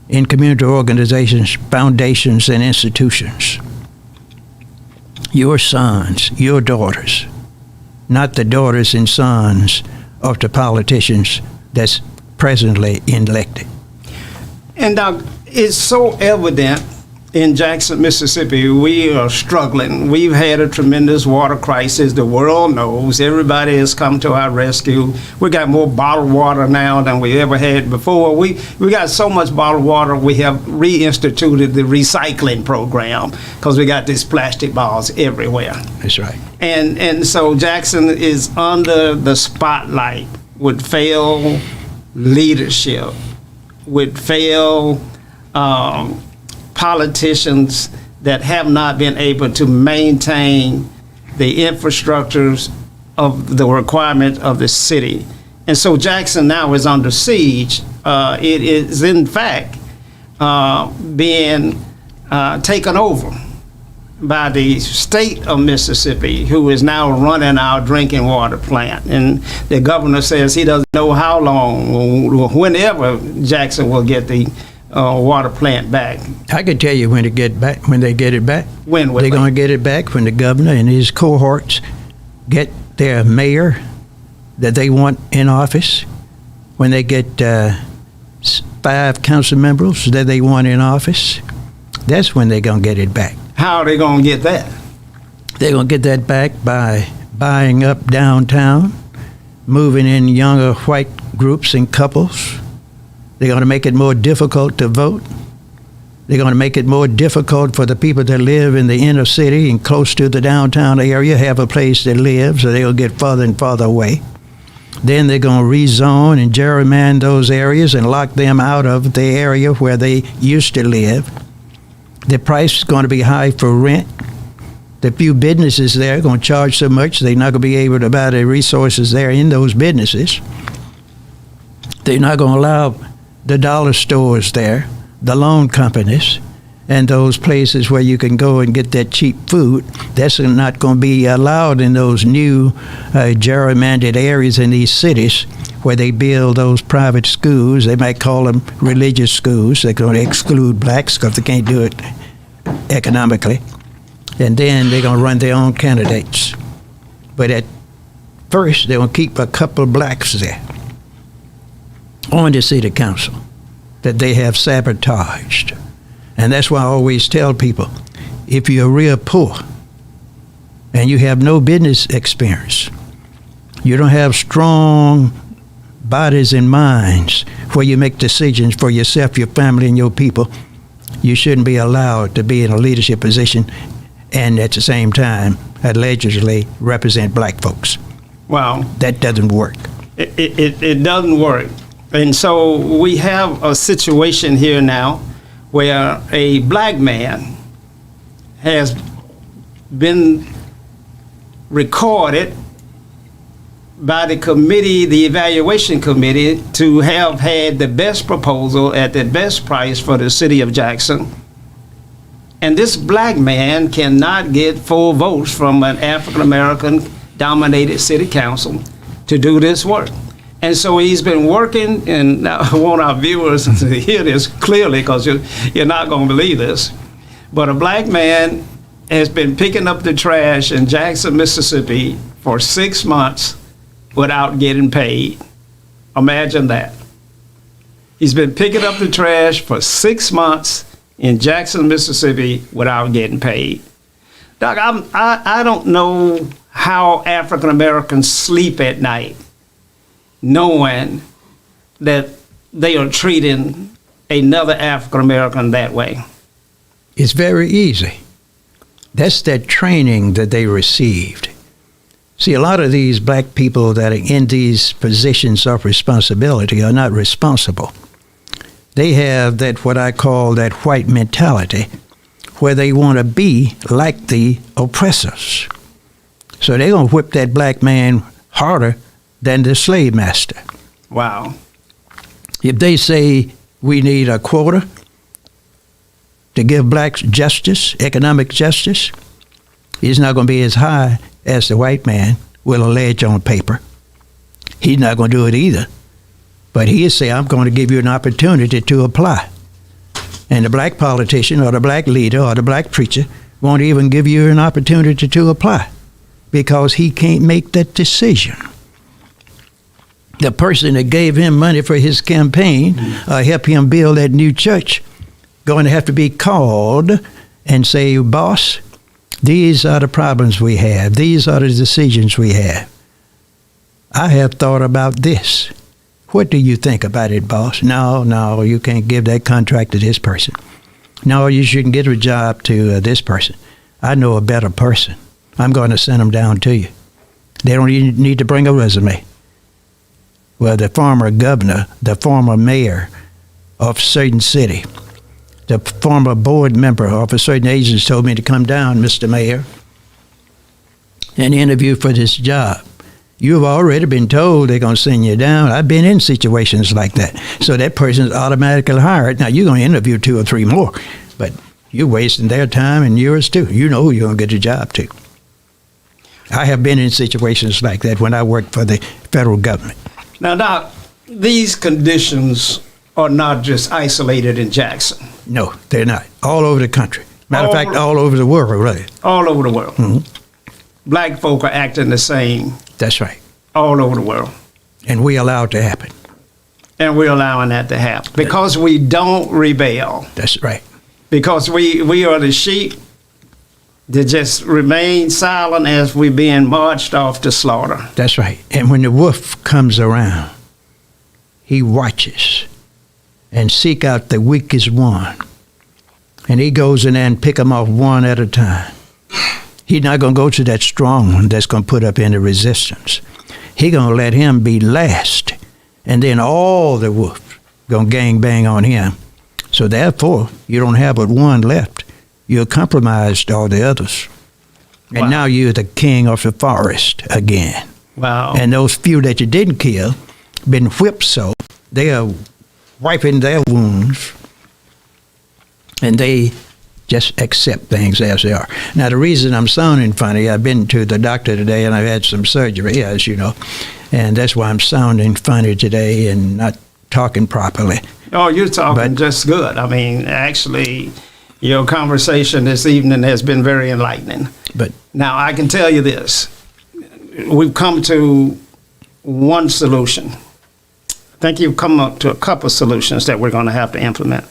in community organizations, foundations, and institutions. Your sons, your daughters, not the daughters and sons of the politicians that's presently elected. And Doc, it's so evident in Jackson, Mississippi, we are struggling. We've had a tremendous water crisis. The world knows. Everybody has come to our rescue. We got more bottled water now than we ever had before. We got so much bottled water, we have reinstituted the recycling program, because we got these plastic bottles everywhere. That's right. And so Jackson is under the spotlight with failed leadership, with failed politicians that have not been able to maintain the infrastructures of the requirement of the city. And so Jackson now is under siege. It is in fact being taken over by the state of Mississippi, who is now running our drinking water plant. And the governor says he doesn't know how long, or whenever Jackson will get the water plant back. I can tell you when they get back. When they get it back, When will they're going to get it back when the governor and his cohorts get their mayor that they want in office. When they get 5 council members that they want in office, that's when they're going to get it back. How are they going to get that? They're going to get that back by buying up downtown, moving in younger white groups and couples. They're going to make it more difficult to vote. They're going to make it more difficult for the people that live in the inner city and close to the downtown area, have a place to live, so they'll get farther and farther away. Then they're going to rezone and gerrymander those areas and lock them out of the area where they used to live. The price is going to be high for rent. The few businesses there are going to charge so much they're not going to be able to buy the resources there in those businesses. They're not going to allow the dollar stores there, the loan companies, and those places where you can go and get that cheap food. That's not going to be allowed in those new gerrymandered areas in these cities where they build those private schools. They might call them religious schools. They're going to exclude blacks because they can't do it economically. And then they're going to run their own candidates. But at first, they're going to keep a couple of blacks there on the city council that they have sabotaged. And that's why I always tell people, if you're real poor and you have no business experience, you don't have strong bodies and minds where you make decisions for yourself, your family, and your people, you shouldn't be allowed to be in a leadership position and at the same time allegedly represent black folks. Wow. That doesn't work. It doesn't work. And so we have a situation here now where a black man has been recorded by the committee, the evaluation committee, to have had the best proposal at the best price for the city of Jackson. And this black man cannot get full votes from an African-American dominated city council to do this work. And so he's been working, and I want our viewers to hear this clearly because you're not going to believe this. But a black man has been picking up the trash in Jackson, Mississippi for 6 months without getting paid. Imagine that. He's been picking up the trash for 6 months in Jackson, Mississippi without getting paid. Doc, I don't know how African Americans sleep at night knowing that they are treating another African American that way. It's very easy. That's that training that they received. See, a lot of these black people that are in these positions of responsibility are not responsible. They have that, what I call that white mentality, where they want to be like the oppressors. So they're going to whip that black man harder than the slave master. Wow. If they say we need a quota to give blacks justice, economic justice, it's not going to be as high as the white man will allege on paper. He's not going to do it either. But he'll say, I'm going to give you an opportunity to apply. And the black politician or the black leader or the black preacher won't even give you an opportunity to apply because he can't make that decision. The person that gave him money for his campaign help him build that new church going to have to be called and say, boss, these are the problems we have. These are the decisions we have. I have thought about this. What do you think about it, boss? No, you can't give that contract to this person. No, you shouldn't give a job to this person. I know a better person. I'm going to send them down to you. They don't even need to bring a resume. Well, the former governor, the former mayor of a certain city, the former board member of a certain agency told me to come down, Mr. Mayor, and interview for this job. You've already been told they're going to send you down. I've been in situations like that. So that person's automatically hired. Now, you're going to interview 2 or 3 more, but You're wasting their time and yours too. You know who you're going to get a job to. I have been in situations like that when I worked for the federal government. Now, Doc, these conditions are not just isolated in Jackson. No, they're not. All over the country. Matter of fact, all over the world, really. All over the world. Mm-hmm. Black folk are acting the same. That's right. All over the world. And we allow it to happen. And we're allowing that to happen because we don't rebel. That's right. Because we are the sheep that just remain silent as we're being marched off to slaughter. That's right. And when the wolf comes around, he watches and seek out the weakest one. And he goes in there and pick them off one at a time. He's not going to go to that strong one that's going to put up any resistance. He's going to let him be last. And then all the wolves going to gang bang on him. So therefore, you don't have but one left. You're compromised all the others. And now you're the king of the forest again. Wow. And those few that you didn't kill, been whipped so, they are wiping their wounds. And they just accept things as they are. Now, the reason I'm sounding funny, I've been to the doctor today and I've had some surgery, as you know. And that's why I'm sounding funny today and not talking properly. Oh, you're talking just good. I mean, actually, your conversation this evening has been very enlightening. But now, I can tell you this. We've come to one solution. I think you've come up to a couple of solutions that we're going to have to implement.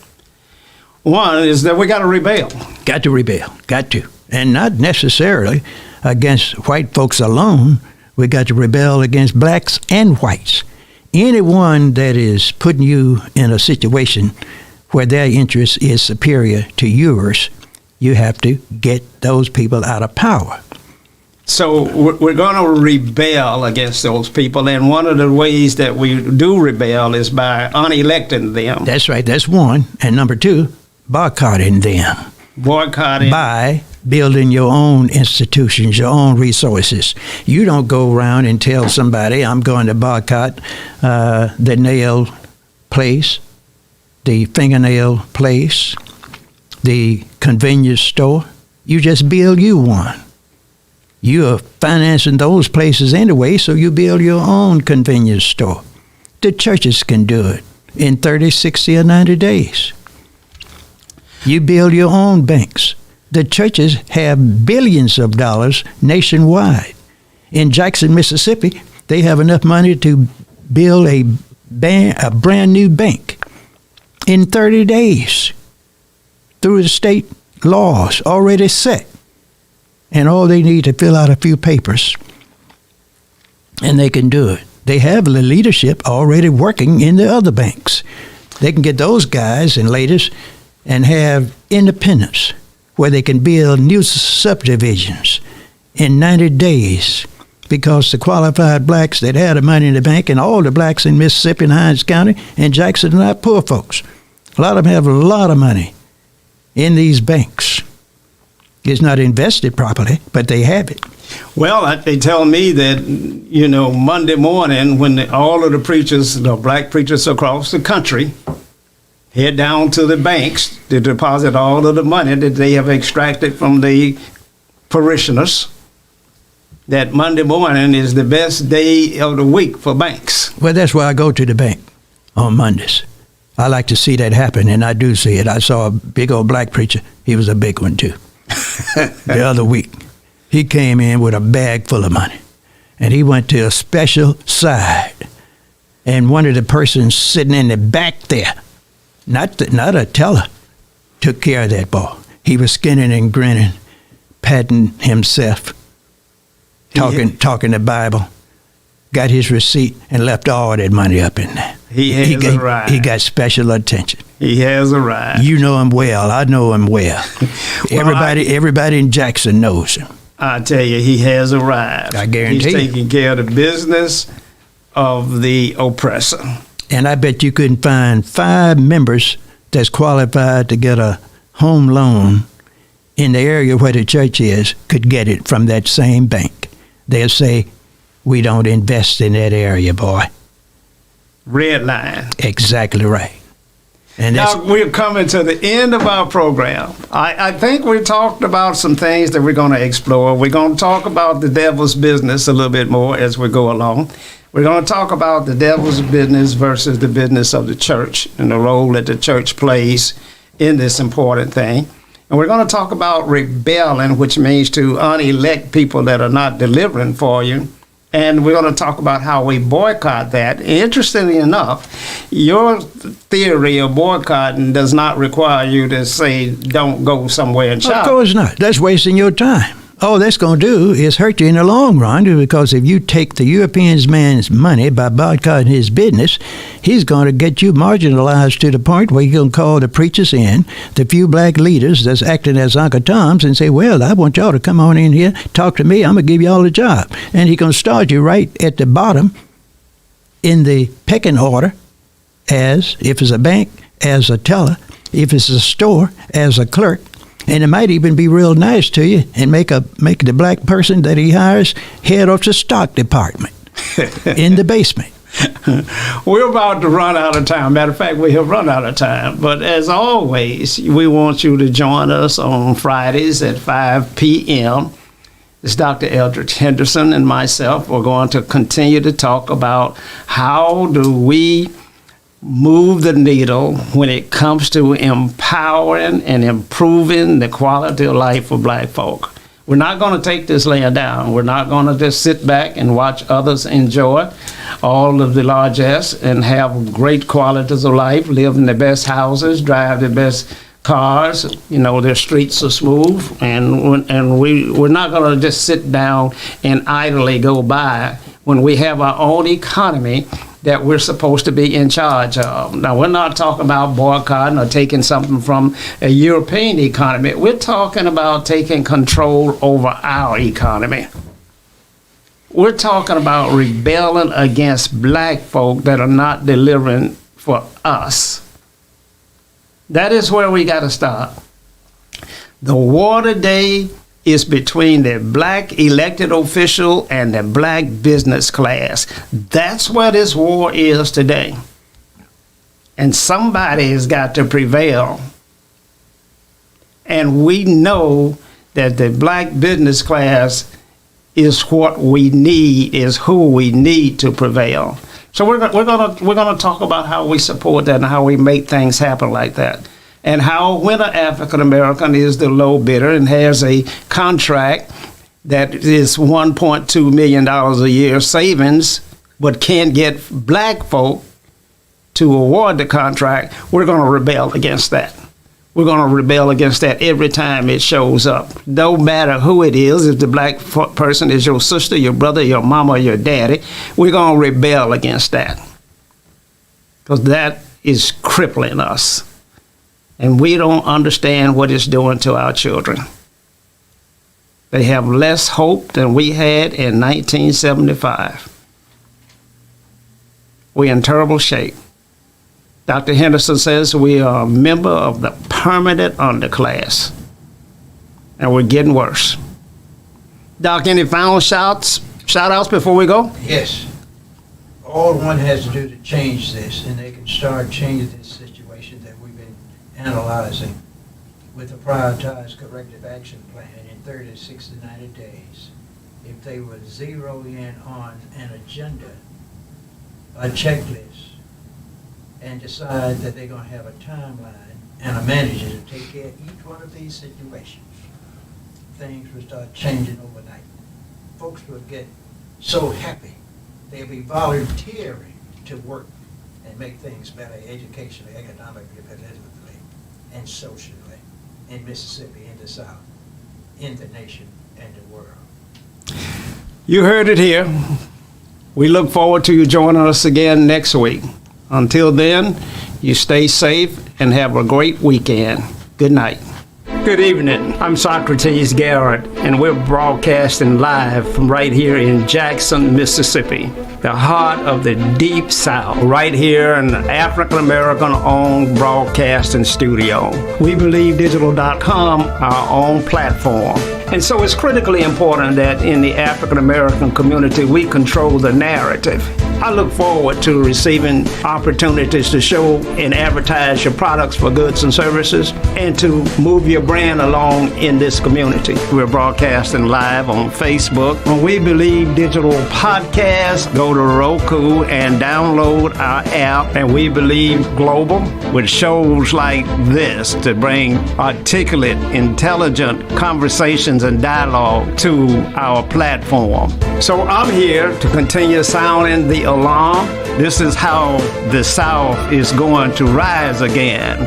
One is that we got to rebel. Got to rebel. Got to. And not necessarily against white folks alone. We got to rebel against blacks and whites. Anyone that is putting you in a situation where their interest is superior to yours, you have to get those people out of power. So we're going to rebel against those people, and one of the ways that we do rebel is by unelecting them. That's right. That's one. And number two, boycotting them. Boycotting. By building your own institutions, your own resources. You don't go around and tell somebody, I'm going to boycott the nail place, the fingernail place, the convenience store. You just build you one. You're financing those places anyway, so you build your own convenience store. The churches can do it in 30, 60, or 90 days. You build your own banks. The churches have billions of dollars nationwide. In Jackson, Mississippi, they have enough money to build a brand new bank in 30 days through the state laws already set. And all they need to fill out a few papers, and they can do it. They have the leadership already working in the other banks. They can get those guys and ladies and have independence where they can build new subdivisions in 90 days because the qualified blacks that had the money in the bank, and all the blacks in Mississippi and Hinds County and Jackson are not poor folks. A lot of them have a lot of money in these banks. It's not invested properly, but they have it. Well, they tell me that, Monday morning when all of the preachers, the black preachers across the country, head down to the banks to deposit all of the money that they have extracted from the parishioners, that Monday morning is the best day of the week for banks. Well, that's why I go to the bank on Mondays. I like to see that happen, and I do see it. I saw a big old black preacher. He was a big one, too. The other week, he came in with a bag full of money, and he went to a special side, and one of the persons sitting in the back there, not a teller, took care of that boy. He was skinning and grinning, patting himself, talking the Bible, got his receipt, and left all that money up in there. He got special attention. He has arrived. You know him well. I know him well. Everybody in Jackson knows him. I tell you, he has arrived. I guarantee He's taking care of the business of the oppressor. And I bet you couldn't find 5 members that's qualified to get a home loan in the area where the church is could get it from that same bank. They'll say, we don't invest in that area, boy. Red line. Exactly right. And Now, we're coming to the end of our program. I think we talked about some things that we're going to explore. We're going to talk about the devil's business a little bit more as we go along. We're going to talk about the devil's business versus the business of the church and the role that the church plays in this important thing. And we're going to talk about rebelling, which means to unelect people that are not delivering for you. And we're going to talk about how we boycott that. Interestingly enough, your theory of boycotting does not require you to say, don't go somewhere and shop. Of course not. That's wasting your time. All that's going to do is hurt you in the long run, because if you take the European man's money by boycotting his business, he's going to get you marginalized to the point where he's going to call the preachers in, the few black leaders that's acting as Uncle Toms, and say, well, I want y'all to come on in here, talk to me, I'm going to give y'all a job. And he's going to start you right at the bottom in the pecking order, as if it's a bank, as a teller, if it's a store, as a clerk. And it might even be real nice to you and make the black person that he hires head of the stock department in the basement. We're about to run out of time. Matter of fact, we have run out of time. But as always, we want you to join us on Fridays at 5 p.m. It's Dr. Eldridge Henderson and myself. We're going to continue to talk about how do we move the needle when it comes to empowering and improving the quality of life for black folk. We're not going to take this laying down. We're not going to just sit back and watch others enjoy all of the largesse and have great qualities of life, live in the best houses, drive the best cars, their streets are smooth, and we're not going to just sit down and idly go by when we have our own economy that we're supposed to be in charge of. Now, we're not talking about boycotting or taking something from a European economy. We're talking about taking control over our economy. We're talking about rebelling against black folk that are not delivering for us. That is where we got to start. The war today is between the black elected official and the black business class. That's where this war is today. And somebody has got to prevail. And we know that the black business class is what we need, is who we need to prevail. So we're gonna talk about how we support that and how we make things happen like that. And how when an African American is the low bidder and has a contract that is $1.2 million a year savings, but can't get black folk to award the contract, we're going to rebel against that. We're going to rebel against that every time it shows up. No matter who it is, if the black person is your sister, your brother, your mama, or your daddy, we're going to rebel against that. Because that is crippling us. And we don't understand what it's doing to our children. They have less hope than we had in 1975. We're in terrible shape. Dr. Henderson says we are a member of the permanent underclass. And we're getting worse. Doc, any final shout-outs before we go? Yes. All one has to do to change this, and they can start changing this situation that we've been analyzing with a prioritized corrective action plan in 30 to 60 to 90 days. If they would zero in on an agenda, a checklist, and decide that they're going to have a timeline and a manager to take care of each one of these situations, things will start changing overnight. Folks will get so happy. They'll be volunteering to work and make things better educationally, economically, politically, and socially in Mississippi, in the South, in the nation, and the world. You heard it here. We look forward to you joining us again next week. Until then, you stay safe and have a great weekend. Good night. Good evening. I'm Socrates Garrett, and we're broadcasting live from right here in Jackson, Mississippi, the heart of the Deep South, right here in the African-American-owned broadcasting studio. We believe digital.com, our own platform. And so it's critically important that in the African-American community, we control the narrative. I look forward to receiving opportunities to show and advertise your products for goods and services and to move your brand along in this community. We're broadcasting live on Facebook. When We Believe Digital Podcast, go to Roku and download our app, and We Believe Global, with shows like this to bring articulate, intelligent conversations and dialogue to our platform. So I'm here to continue sounding the alarm. This is how the South is going to rise again.